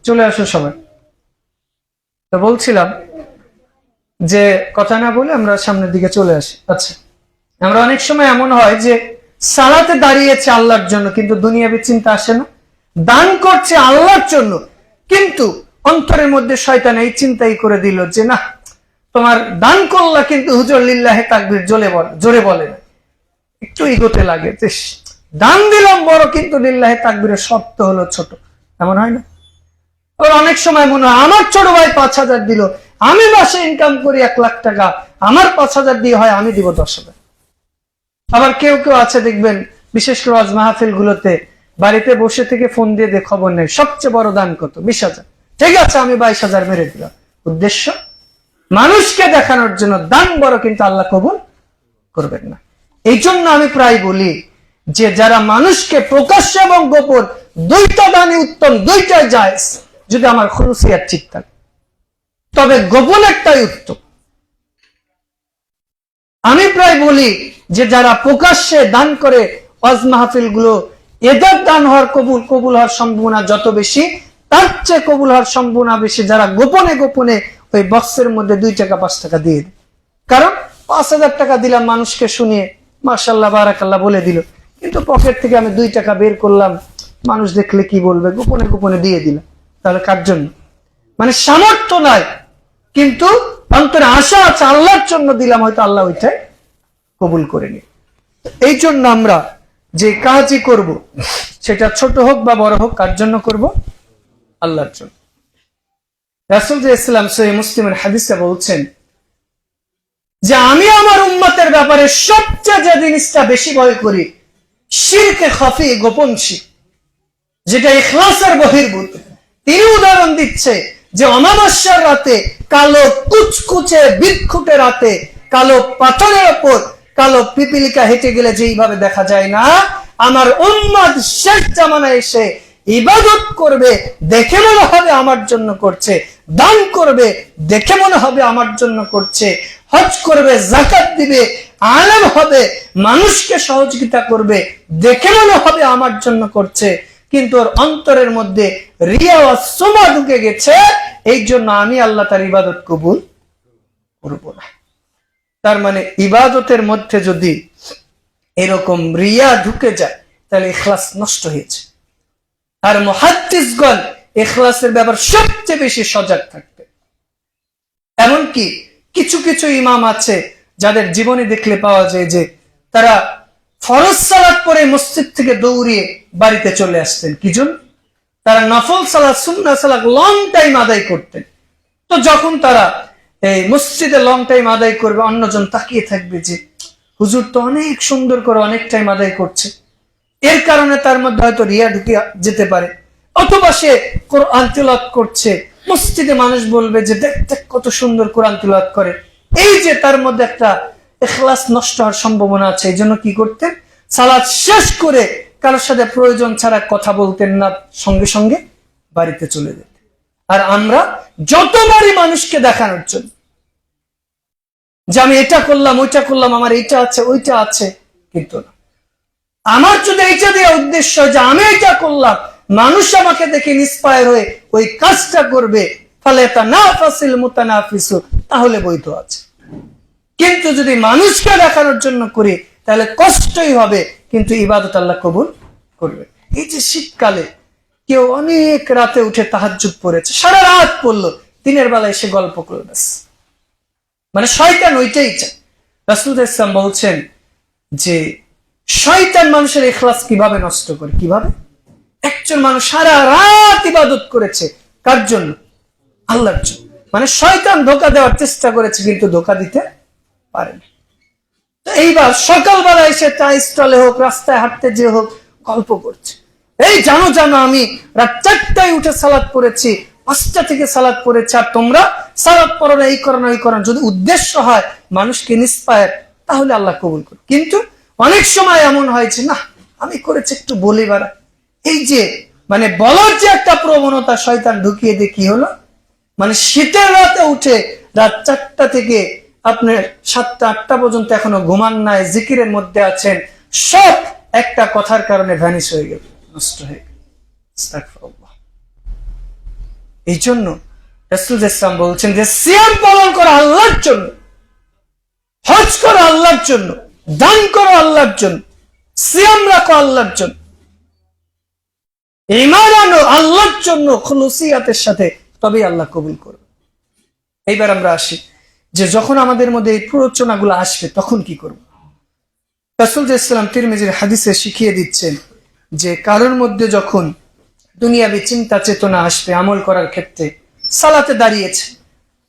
Speaker 1: চলে আসো সবাই। তো বলছিলাম যে কথা না বলে আমরা সামনের দিকে চলে আসি। আচ্ছা, আমরা অনেক সময় এমন হয় যে সালাতে দাঁড়িয়েছে আল্লাহর জন্য কিন্তু দুনিয়াবী চিন্তা আসে না, দান করছে আল্লাহর জন্য কিন্তু অন্তরের মধ্যে শয়তান এই চিন্তাই করে দিল যে না, তোমার দান করলা কিন্তু হুজুর লিল্লাহে তাকবীর জোরে বলে না, একটু ইগোতে লাগে, দান দিলাম বড় কিন্তু লিল্লাহে তাকবীরের শর্ত হলো ছোট, এমন হয় না? অনেক সময় মনে হয় আমার ছোট ভাই 5,000 দিল, আমি মাসে ইনকাম করি 1 লাখ টাকা, আমার 5,000 দিয়ে হয় আমি দিব 10,000। আবার কেউ কেউ আছে দেখবেন, বিশেষ করে ওয়াজ মাহফিল গুলোতে বাড়িতে বসে থেকে ফোন দিয়ে খবর নেই সবচেয়ে বড় দান কত, 20,000, ঠিক আছে আমি 22,000 মেরে দিলাম। উদ্দেশ্য মানুষকে দেখানোর জন্য, দান বড় কিন্তু আল্লাহ কবুল করবেন না। এই জন্য আমি প্রায় বলি যে যারা মানুষকে প্রকাশ্য এবং গোপন দুইটা দানই উত্তম, দুইটাই জায়েজ যদি আমার খুলুসিয়াত ঠিক থাকে, তবে গোপন একটাই উত্তম। আমি প্রায় বলি যে যারা প্রকাশ্যে দান করে ওয়াজ মাহফিল গুলো, এদের দান হওয়ার কবুল হওয়ার সম্ভাবনা যত বেশি, তার চেয়ে কবুল হওয়ার সম্ভাবনা বেশি যারা গোপনে গোপনে ওই বক্সের মধ্যে 2 টাকা 5 টাকা দিয়ে দেয়। কারণ 5,000 টাকা দিলাম মানুষকে শুনিয়ে মাশাআল্লাহ বারাকাল্লাহ বলে দিল, কিন্তু পকেট থেকে আমি 2 টাকা বের করলাম, মানুষ দেখলে কি বলবে, গোপনে গোপনে দিয়ে দিলাম। তাহলে কার জন্য? মানে সামর্থ্য নাই কিন্তু অন্তরে আশা আছে আল্লাহর জন্য দিলাম, হয়তো আল্লাহ ওইটাই কবুল করে নি। এই জন্য আমরা যে কাজই করব সেটা ছোট হোক বা বড় হোক, কার জন্য করব? আল্লাহর জন্য। রাসূল ইসলাম সহিহ মুসলিমের হাদিসে বলছেন যে আমি আমার উম্মতের ব্যাপারে সবচেয়ে যে জিনিসটা বেশি ভয় করি, শিরকে খাফি, গোপন শিরক, যেটা ইখলাসের বহির্ভূত। তিনি উদাহরণ দিচ্ছে যে অমাবস্যার রাতে, কালো কুচকুচে বিক্ষুটে রাতে, কালো পাথরের ওপর কালো পিপিলিকা হেঁটে গেলে যেইভাবে দেখা যায় না, আমার উম্মত শেষ জামানায় এসে ইবাদত করবে, দেখে মনে হবে আমার জন্য করছে, দান করবে, দেখে মনে হবে আমার জন্য করছে, হজ করবে, যাকাত দিবে, আলেম হবে, মানুষকে সহযোগিতা করবে, দেখে মনে হবে আমার জন্য করছে, কিন্তু ওর অন্তরের মধ্যে রিয়া ও সুমা ঢুকে গেছে, এই জন্য আমি আল্লাহ তার ইবাদত কবুল করব না। তার মানে ইবাদতের মধ্যে যদি এরকম রিয়া ঢুকে যায় তাহলে ইখলাস নষ্ট হয়েছে। আর মুহাদ্দিসগণ ইখলাসের ব্যাপার সবচেয়ে বেশি সজাগ থাকবে। এমনকি কিছু কিছু ইমাম আছে যাদের জীবনে দেখলে পাওয়া যায় যে তারা ফরজ সালাত পরে মসজিদ থেকে দৌড়িয়ে বাড়িতে চলে আসতেন, কি জন্য? তারা নফল সালাত সুন্নাহ সালাত লং টাইম আদায় করতেন। তো যখন তারা এই মসজিদে লং টাইম আদায় করবে, অন্যজন তাকিয়ে থাকবে যে হুজুর তো অনেক সুন্দর করে অনেক টাইম আদায় করছে, এর কারণে তার মধ্যে হয়তো রিয়া ঢুকে যেতে পারে। অথবা সে কোরআন তিলাওয়াত করছে, মসজিদে মানুষ বলবে যে দেখ দেখ কত সুন্দর কোরআন তিলাওয়াত করে, এই যে তার মধ্যে একটা ইখলাস নষ্ট হওয়ার সম্ভাবনা আছে। এই জন্য কি করতেন, সালাত শেষ করে কারোর সাথে প্রয়োজন ছাড়া কথা বলতেন না, সঙ্গে সঙ্গে বাড়িতে চলে যেতেন। আর আমরা যতবারই মানুষকে দেখানোর জন্য যে আমি এটা করলাম ওইটা করলাম, আমার এইটা আছে ওইটা আছে, কিন্তু না, আমার যদি এইটা দেওয়া উদ্দেশ্য যে আমি এটা করলাম, মানুষ আমাকে দেখে ইন্সপায়ার হয়ে ওই কাজটা করবে, ফলে তা না ফাসিল মুতানাফিসু, তাহলে বৈধ আছে। কিন্তু যদি মানুষকে দেখানোর জন্য করি তাহলে কষ্টই হবে, কিন্তু ইবাদত আল্লাহ কবুল করবে। এই যে শীতকালে কেউ অনেক রাতে উঠে তাহাজ্জুদ পড়েছে, সারা রাত পড়লো, দিনের বেলায় এসে গল্প করবে, মানে শয়তান ওইটাই চায়। রাসূল ইসলাম বলছেন যে শয়তান মানুষের ইখলাস কিভাবে নষ্ট করে, কিভাবে? একজন মানুষ সারা রাত ইবাদত করেছে, কার জন্য? আল্লাহর জন্য। মানে শয়তান ধোঁকা দেওয়ার চেষ্টা করেছে, কিন্তু ধোঁকা দিতে পারে না। তো এইবার সকালবেলা এসে চা স্টলে হোক, রাস্তায় হাঁটতে যে হোক, গল্প করছে, এই জানো জানো আমি রাত 4টায় উঠে সালাত পড়েছি, 5টা থেকে সালাত পড়েছি, আর তোমরা সালাত পড়ো না, এই করো না ওই করো না। যদি উদ্দেশ্য হয় মানুষকে ইন্সপায়ার, তাহলে আল্লাহ কবুল করে। কিন্তু অনেক সময় এমন হয়েছে, না আমি করেছি একটু বলে বেড়া, এই যে মানে বলার যে একটা প্রবণতা শয়তান ঢুকিয়ে দিয়ে কি হলো, মানে শীতের রাতে উঠে রাত 4টা থেকে আপনার 7টা 8টা পর্যন্ত এখনো ঘুমান নাই, জিকিরের মধ্যে আছেন, সব একটা কথার কারণে ভ্যানিশ হয়ে গেল, নষ্ট হয়ে গেল। আস্তাগফিরুল্লাহ। এই জন্য রাসূল ইসলাম বলছেন যে সিয়াম পালন করা আল্লাহর জন্য, হজ করো আল্লাহর জন্য, দান করো আল্লাহর জন্য, সিয়াম রাখো আল্লাহর জন্য, ঈমান আনো আল্লাহর জন্য খুলুসিয়াতের সাথে, তবেই আল্লাহ কবুল করবে। এইবার আমরা আসি যে যখন আমাদের মধ্যে এই প্ররোচনাগুলো আসবে তখন কি করব। রাসূল ইসলাম তিরমিজির হাদিসে শিখিয়ে দিচ্ছেন যে কারোর মধ্যে যখন দুনিয়াবী চিন্তা চেতনা আসবে, আমল করার ক্ষেত্রে সালাতে দাঁড়িয়েছে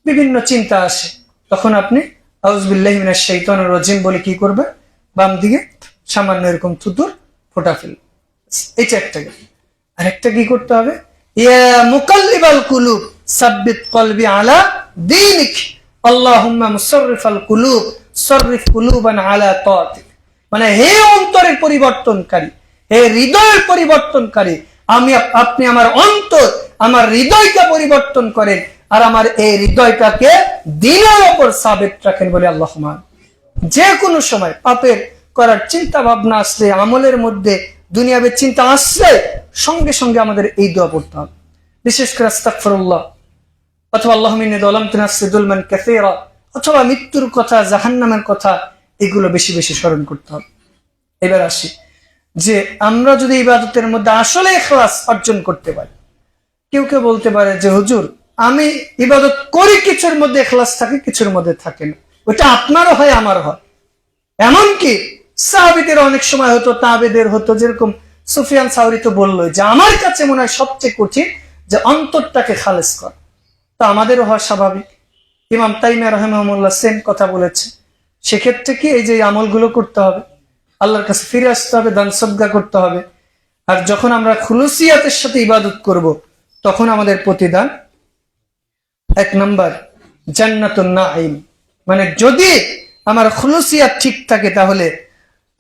Speaker 1: বিভিন্ন চিন্তা আসে, তখন আপনি আউযুবিল্লাহি মিনাশ শাইতানির রাজিম বলে কি করবে, বাম দিকে সামান্য এরকম থুতুর ফোঁটা ফেলবে। এটা একটা। আর একটা কি করতে হবে, ইয়া মুকাল্লিবাল কুলুব সাব্বিত কলবি আলা দীনিক আল্লাহুম্মা মুসাররিফাল কুলুব সাররিফ কুলুবানা আলা তাআতিক। মানে হে অন্তরের পরিবর্তনকারী, হে হৃদয়ের পরিবর্তনকারী, আপনি আমার অন্তর, আমার হৃদয়কে পরিবর্তন করেন, আর আমার এই হৃদয়টাকে দ্বীনের উপর সাবিত রাখেন বলে আল্লাহুম্মা। যে কোনো সময় পাপের করার চিন্তা ভাবনা আসলে, আমলের মধ্যে দুনিয়াবী চিন্তা আসলে, সঙ্গে সঙ্গে আমাদের এই দোয়া পড়তে হবে। বিশেষ করে আস্তাগফিরুল্লাহ, অথবা আল্লাহুম্মা ইন্নী যালামতু নাফসি যুলমান কাসীরা, অথবা মৃত্যুর কথা, জাহান্নামের কথা, এগুলো বেশি বেশি স্মরণ করতে হবে। এবার আসি যে আমরা যদি ইবাদতের মধ্যে আসলে ইখলাস অর্জন করতে পারি। কেউ কেউ বলতে পারে যে হুজুর আমি ইবাদত করি, কিছুর মধ্যে ইখলাস থাকে, কিছুর মধ্যে থাকে না। ওটা আপনারও হয়, আমারও হয়। এমনকি সাহাবীদের অনেক সময় হতো, তাবেদের হতো, যেরকম সুফিয়ান সাউরি তো বললো যে আমার কাছে মনে হয় সবচেয়ে কঠিন যে অন্তরটাকে খালেস করা। তা আমাদেরও হওয়া স্বাভাবিক। ইমাম তাইমিয়া রাহিমাহুল্লাহ সেম কথা বলেছে। সেক্ষেত্রে কি এই যে আমলগুলো করতে হবে, আল্লাহর কাছে ফিরে আসতে হবে, দান সদকা করতে হবে। আর যখন আমরা খুলুসিয়াতের সাথে ইবাদত করব, তখন আমাদের প্রতিদান 1 নাম্বার জান্নাতুন নাঈম। মানে যদি আমার খুলুসিয়াত ঠিক থাকে, তাহলে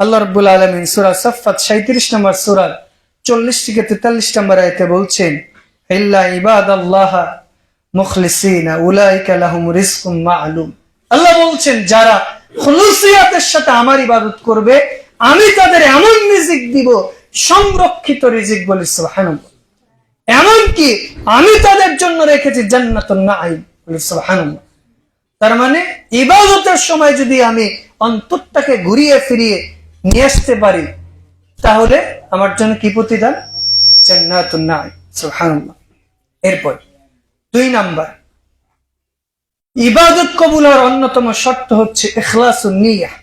Speaker 1: আল্লাহ রাব্বুল আলামিন সূরা সাফফাত 37 নম্বর সূরা 40 থেকে 43 নম্বর আয়াতে বলছেন, ইল্লা ইবাদাল্লাহ মুখলিসিনা উলাইকা লাহুম রিজকুম মা'লুম। আল্লাহ বলছেন যারা খুলুসিয়াতের সাথে আমার ইবাদত করবে, আমি তাদের এমন রিজিক দিব, সংরক্ষিত রিজিক, বলি সুবহানাল্লাহ। এমনকি আমি তাদের জন্য রেখেছি জান্নাতুন নাঈম, বলি সুবহানাল্লাহ। তার মানে ইবাদতের সময় যদি আমি অন্তরটাকে ঘুরিয়ে ফিরিয়ে নিয়ে আসতে পারি, তাহলে আমার জন্য কি প্রতিদান? জান্নাতুন নাঈম, সুবহানাল্লাহ। এরপর 2 নাম্বার, ইবাদত কবুল হওয়ার অন্যতম শর্ত হচ্ছে ইখলাসুন নিয়াহ।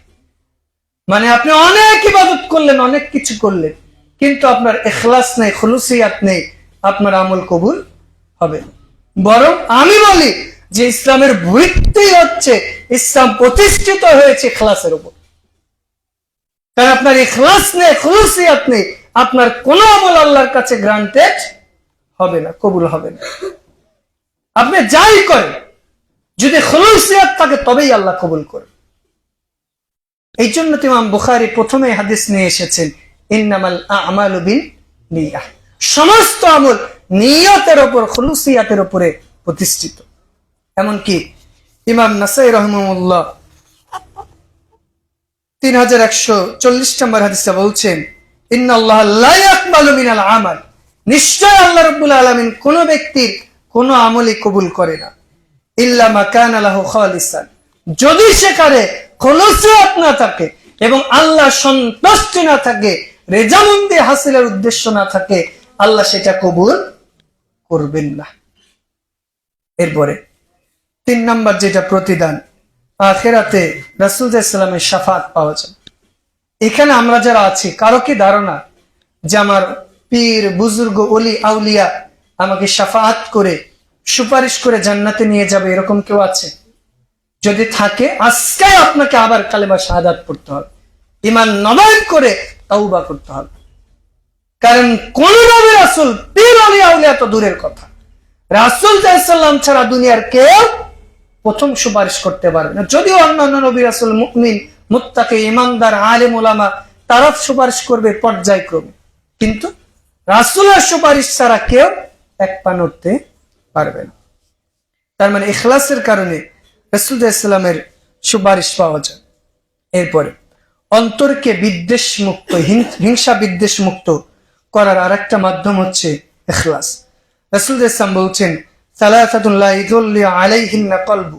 Speaker 1: মানে আপনি অনেক ইবাদত করলেন, অনেক কিছু করলেন, কিন্তু আপনার ইখলাস নেই, খুলুসিয়াত নেই, আপনার আমল কবুল হবে। বরং আমি বলি যে ইসলামের ভিত্তি হচ্ছে, ইসলাম প্রতিষ্ঠিত হয়েছে ইখলাসের উপর। কারণ আপনার ইখলাস নেই, খুলুসিয়াত নেই, আপনার কোন আমল আল্লাহর কাছে গ্রান্টেড হবে না, কবুল হবে না। আপনি যাই করেন, যদি খুলুসিয়াত থাকে তবেই আল্লাহ কবুল করে। এই জন্য ইমাম বুখারী প্রথমে হাদিস নিয়ে এসেছেন, ইন্নামাল আমালু বিন্নিয়াহ, সমস্ত আমল নিয়তের উপর, খুলুসিয়াতের উপরে প্রতিষ্ঠিত। এমনকি ইমাম নাসাই রাহিমাহুল্লাহ 3140 নম্বর হাদিসে বলছেন, ইন্নাল্লাহা লা ইয়াকবালু মিনাল আমাল, নিশ্চয় আল্লাহ রাব্বুল আলামিন কোন ব্যক্তির কোন আমলই কবুল করে না, ইল্লা মা কানা লাহু খালিসান, যদি সেখানে খুলুসিয়াত না থাকে এবং আল্লাহ সন্তুষ্টি না থাকে, রেজামন্দি হাসিলের উদ্দেশ্য না থাকে, আল্লাহ সেটা কবুল করবেন না। এরপরে 3 নম্বর যেটা প্রতিদান, আখিরাতে রাসূল সাল্লাল্লাহু আলাইহি ওয়াসাল্লামের শাফাত পাওয়া যায়। এখানে আমরা যারা আছি, কারো কি ধারণা যে আমার পীর বুজুর্গ ওলি আউলিয়া আমাকে শাফাত করে সুপারিশ করে জান্নাতে নিয়ে যাবে, এরকম কেউ আছে? যদি থাকে, আজকে আপনাকে আবার কালেমা শাহাদাত পড়তে হবে, ঈমান নবায়ন করে তাওবা করতে হবে। কারণ কোন নবী রাসূল, পীর ওলি আউলিয়া তো দূরের কথা, রাসূল সাল্লাল্লাহু আলাইহি ওয়াসাল্লাম ছাড়া দুনিয়ার কেউ প্রথম সুপারিশ করতে পারবে না। যদিও অন্যান্য নবী রাসূল, মুমিন, মুত্তাকি, ঈমানদার, আলেম, উলামা তারা সুপারিশ করবে পর্যায়ক্রমে, কিন্তু রাসূলের সুপারিশ ছাড়া কেউ এক পা নড়তে পারবে না। তার মানে ইখলাসের কারণে রাসূল সাল্লাল্লাহু আলাইহি ওয়াসাল্লামের সুপারিশ পাওয়া যায়। এরপরে অন্তরকে বিদ্বেষ মুক্ত, হিংসা বিদ্বেষ মুক্ত করার আরেকটা মাধ্যম হচ্ছে ইখলাস। রাসূল সাল্লাল্লাহু আলাইহি ওয়াসাল্লাম বলছেন, সালাসাতুন লা ইয়াযুল্লু আলাইহিন্না কলবু,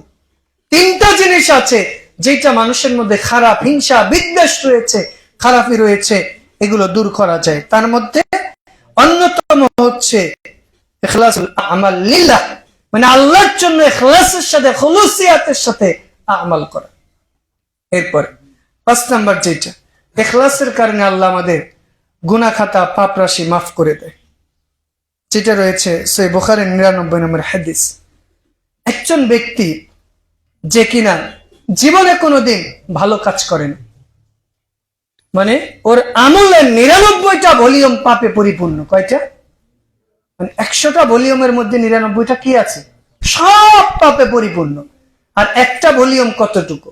Speaker 1: 3টা জিনিস আছে যেটা মানুষের মধ্যে খারাপ হিংসা বিদ্বেষ রয়েছে, খারাপি রয়েছে, এগুলো দূর করা যায়। তার মধ্যে অন্যতম হচ্ছে ইখলাসুল আমাল লিল্লাহ, মানে আল্লাহর জন্য ইখলাসের সাথে, খুলুসিয়াতের সাথে আমল করা। এরপর 5 নাম্বার যেটা, ইখলাসের কারণে আল্লাহ আমাদের গুনাহ খাতা পাপ রাশি মাফ করে দেয়, যেটা রয়েছে সহিহ বুখারীর 99 নম্বর হাদিস। একজন ব্যক্তি যে কিনা জীবনে কোনোদিন ভালো কাজ করেন, মানে ওর আমলের 99টা ভলিউম পাপে পরিপূর্ণ। কয়টা? মানে 100টা ভলিউমের মধ্যে 99টা কি আছে? সব পাপে পরিপূর্ণ। আর একটা ভলিউম কতটুকু?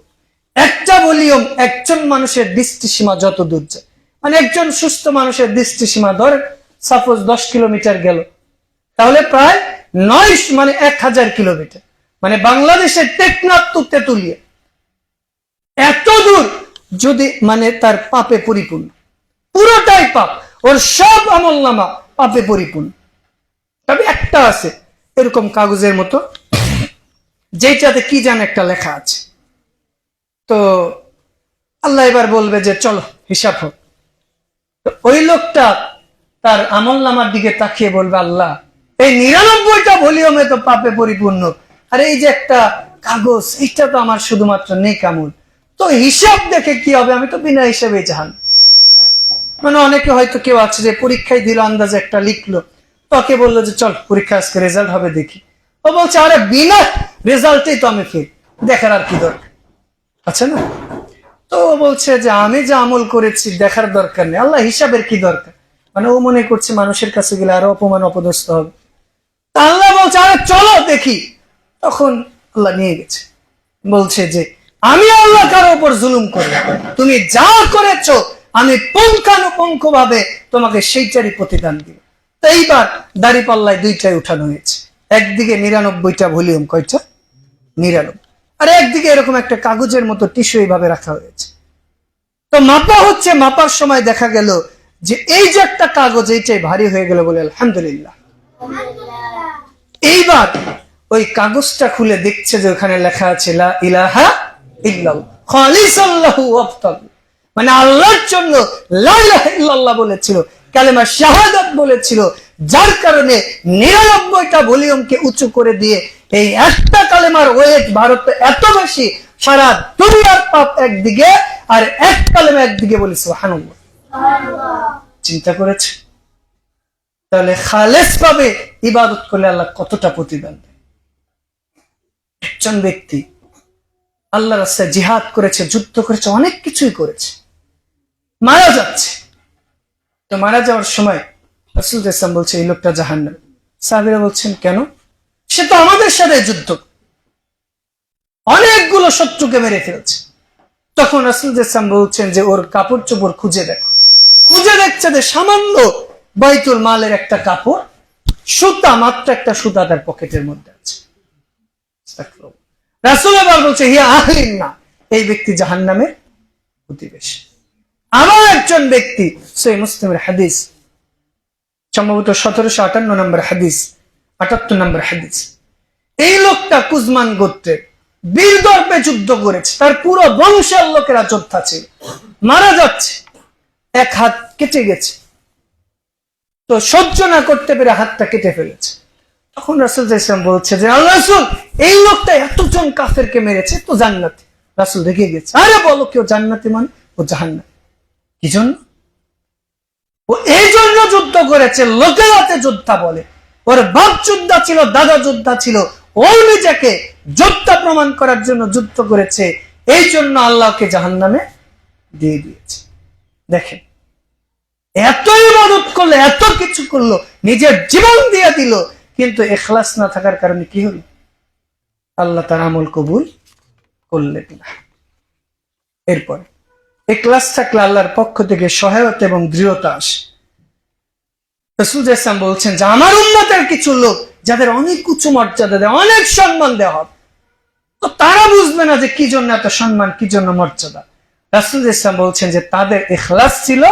Speaker 1: একটা ভলিউম একজন মানুষের দৃষ্টিসীমা যত দূর যায়, মানে একজন সুস্থ মানুষের দৃষ্টিসীমা ধর সাপোজ 10 কিলোমিটার গেল, তাহলে প্রায় 1000 কিলোমিটার, মানে বাংলাদেশের টেকনাফ টু তেতুলিয়া, এত দূর যদি মানে তার পাপে পরিপূর্ণ, পুরোটাই পাপ, ওর সব আমলনামা পাপে পরিপূর্ণ। তবে একটা আছে এরকম কাগজের মতো, যেটাতে কি জানে একটা লেখা আছে। তো আল্লাহ এবার বলবে যে চলো হিসাব হোক। তো ওই লোকটা তার আমলনামার দিকে তাকিয়ে বলবে, আল্লাহ এই 99টা ভলিউমে তো পাপে পরিপূর্ণ, আর এই যে একটা কাগজ, এটা তো আমার শুধুমাত্র নেক আমল, তো হিসাব দেখে কি হবে, আমি তো বিনা হিসাবে জাহান। মানে অনেকে হয়তো কেউ আছে যে পরীক্ষায় দিল, আন্দাজে একটা লিখলো, তোকে বললো যে চল পরীক্ষা আজকে রেজাল্ট হবে দেখি, ও বলছে আরে বিনা রেজাল্টেই তো আমি ফেল, দেখার আর কি দরকার আছে না? তো ও বলছে যে আমি যে আমল করেছি দেখার দরকার নেই, আল্লাহ হিসাবের কি দরকার, মানে ও মনে করছে মানুষের কাছে গেলে আরো অপমান অপদস্থ হবে। আল্লাহ বলছে আরে চলো দেখি। তখন আল্লাহ নিয়ে গেছে, বলছে যে আমি আল্লাহ কারো উপর জুলুম করি, তুমি যা করেছো আমি পুঙ্খানুপুঙ্খ ভাবে তোমাকে সেইটারই প্রতিদান দিব। তো এইবার দাড়ি পাল্লায় 2টাই উঠানো হয়েছে, একদিকে 99টা ভলিউম, কয়টা? 99, আর একদিকে এরকম একটা কাগজের মতো টিস্যু এইভাবে রাখা হয়েছে। তো মাপা হচ্ছে, মাপার সময় দেখা গেল যে এই যে একটা কাগজ, এইটাই ভারী হয়ে গেল, বলে আলহামদুলিল্লাহ। এইবার ওই কাগজটা খুলে দেখছে যে ওখানে লেখা আছে লা ইলাহা ইল্লাল্লাহ খালিসাল্লাহু ওয়াফতাল, মানে আল্লাহর জন্য লা ইলাহা ইল্লাল্লাহ বলেছিল, কালেমা শাহাদাত বলেছিল, যার কারণে 99টা ভলিউমকে উঁচু করে দিয়ে এই একটা কালেমার ওয়েট ভারতে এত বেশি, সারা দুনিয়ার পাপ একদিকে আর এক কালেমা একদিকে, বলি সুবহানাল্লাহ। চিন্তা করেছে? তাহলে খালেস ভাবে ইবাদত করলে আল্লাহ কতটা প্রতিদান দেয়। একজন ব্যক্তি আল্লাহর রাস্তায় জিহাদ করেছে, যুদ্ধ করেছে, অনেক কিছুই করেছে, মারা যাচ্ছে। তো মারা যাওয়ার সময় রাসূল ইসলাম বলছে এই লোকটা জাহান্নামী। সাহাবীরা বলছেন কেন? সে তো আমাদের সাথে যুদ্ধ, অনেকগুলো শত্রুকে মেরে ফেলছে। তখন রাসূল ইসলাম বলছেন যে ওর কাপড় চোপড় খুঁজে দেখো। খুঁজে দেখছে যে সামান্য বাইতুল মালের একটা কাপড়, সুতা, মাত্র একটা সুতা তার পকেটের মধ্যে আছে। রাসূল আবার বলছে হিয়া আহলিন না, এই ব্যক্তি জাহান্নামের প্রতিবেশী। আবার একজন ব্যক্তি, সহিহ মুসলিমের হাদিস, সম্ভবত 1758 নম্বর হাদিস, 78 নম্বর হাদিস, এই লোকটা কুজমান গোত্রের, বীর দর্পে যুদ্ধ করেছে, তার পুরো বংশের লোকেরা যোদ্ধা ছিল, মারা যাচ্ছে, এক হাত কেটে গেছে, তো সহ্য না করতে পেরে হাতটা কেটে ফেলেছে। তখন রাসূল ইসলাম বলছে যে আল্লাহ রাসূল, এই লোকটা এতজন কাফেরকে মেরেছে, তো জান্নাতি। রাসূল রেগে গেছে, আরে বলো কেউ জান্নাতি মানে ও জাহান্নামী। কি জন্য? ও এই জন্য যুদ্ধ করেছে, লোকেরাতে যোদ্ধা বলে, ওর বাপ যোদ্ধা ছিল, দাদা যোদ্ধা ছিল, ও নিজেকে যোদ্ধা প্রমাণ করার জন্য যুদ্ধ করেছে, এই জন্য আল্লাহকে জাহান্নামে দিয়ে দিয়েছে। দেখেন, এত ইবাদত করলো, এত কিছু করলো, নিজের জীবন দিয়ে দিল, কিন্তু ইখলাস না থাকার কারণে কি হলো? আল্লাহ তার আমল কবুল করলেন না। এরপর ইখলাস থাকলে আল্লাহর পক্ষ থেকে সহায়তা এবং দৃঢ়তা আসে। রাসূল ইসলাম বলছেন যে আমার উম্মতের কিছু লোক যাদের অনেক উঁচু মর্যাদা দেয়, অনেক সম্মান দেওয়া হবে, তো তারা বুঝবে না যে কি জন্য এত সম্মান, কি জন্য মর্যাদা। রাসূল ইসলাম বলছেন যে তাদের ইখলাস ছিল,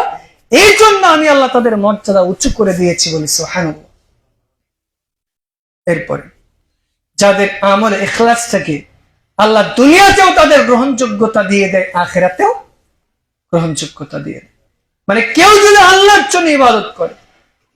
Speaker 1: এই জন্য আমি আল্লাহ তাদের মর্যাদা উঁচু করে দিয়েছি, বলি সুবহানাল্লাহ। এরপরে যাদের আমল ইখলাস থাকে, আল্লাহ দুনিয়াতেও তাদের গ্রহণযোগ্যতা দিয়ে দেয়, আখিরাতেও গ্রহণযোগ্যতা দিয়ে দেয়। মানে কেউ যদি আল্লাহর জন্য ইবাদত করে,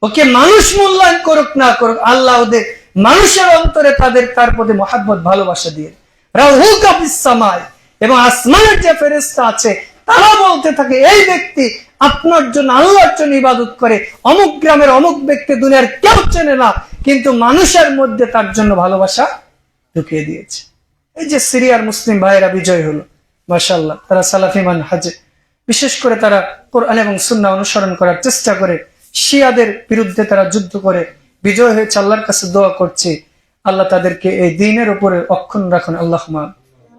Speaker 1: ওকে মানুষ মূল্যায়ন করুক না করুক, আল্লাহ ওদের মানুষের অন্তরে তার প্রতি মহাব্বত, ভালোবাসা দিয়ে রাহুকা ফিস সামাই, এবং আসমানের যে ফেরেশতা আছে তারা বলতে থাকে এই ব্যক্তি আপনার জন্য, আল্লাহর জন্য ইবাদত করে, অমুক গ্রামের অমুক ব্যক্তি দুনিয়ার কেউ চেনে না, কিন্তু মানুষের মধ্যে তার জন্য ভালোবাসা ঢুকিয়ে দিয়েছে। এই যে সিরিয়ার মুসলিম ভাইয়েরা বিজয় হলো, মাশাআল্লাহ, তারা সালাফি মানহাজে, বিশেষ করে তারা কোরআন এবং সুন্নাহ অনুসরণ করার চেষ্টা করে, শিয়াদের বিরুদ্ধে তারা যুদ্ধ করে বিজয় হয়েছে, আল্লাহর কাছে দোয়া করছে আল্লাহ তাদেরকে এই দ্বীনের উপরে অক্ষুণ্ণ রাখুন, আল্লাহুম্মা।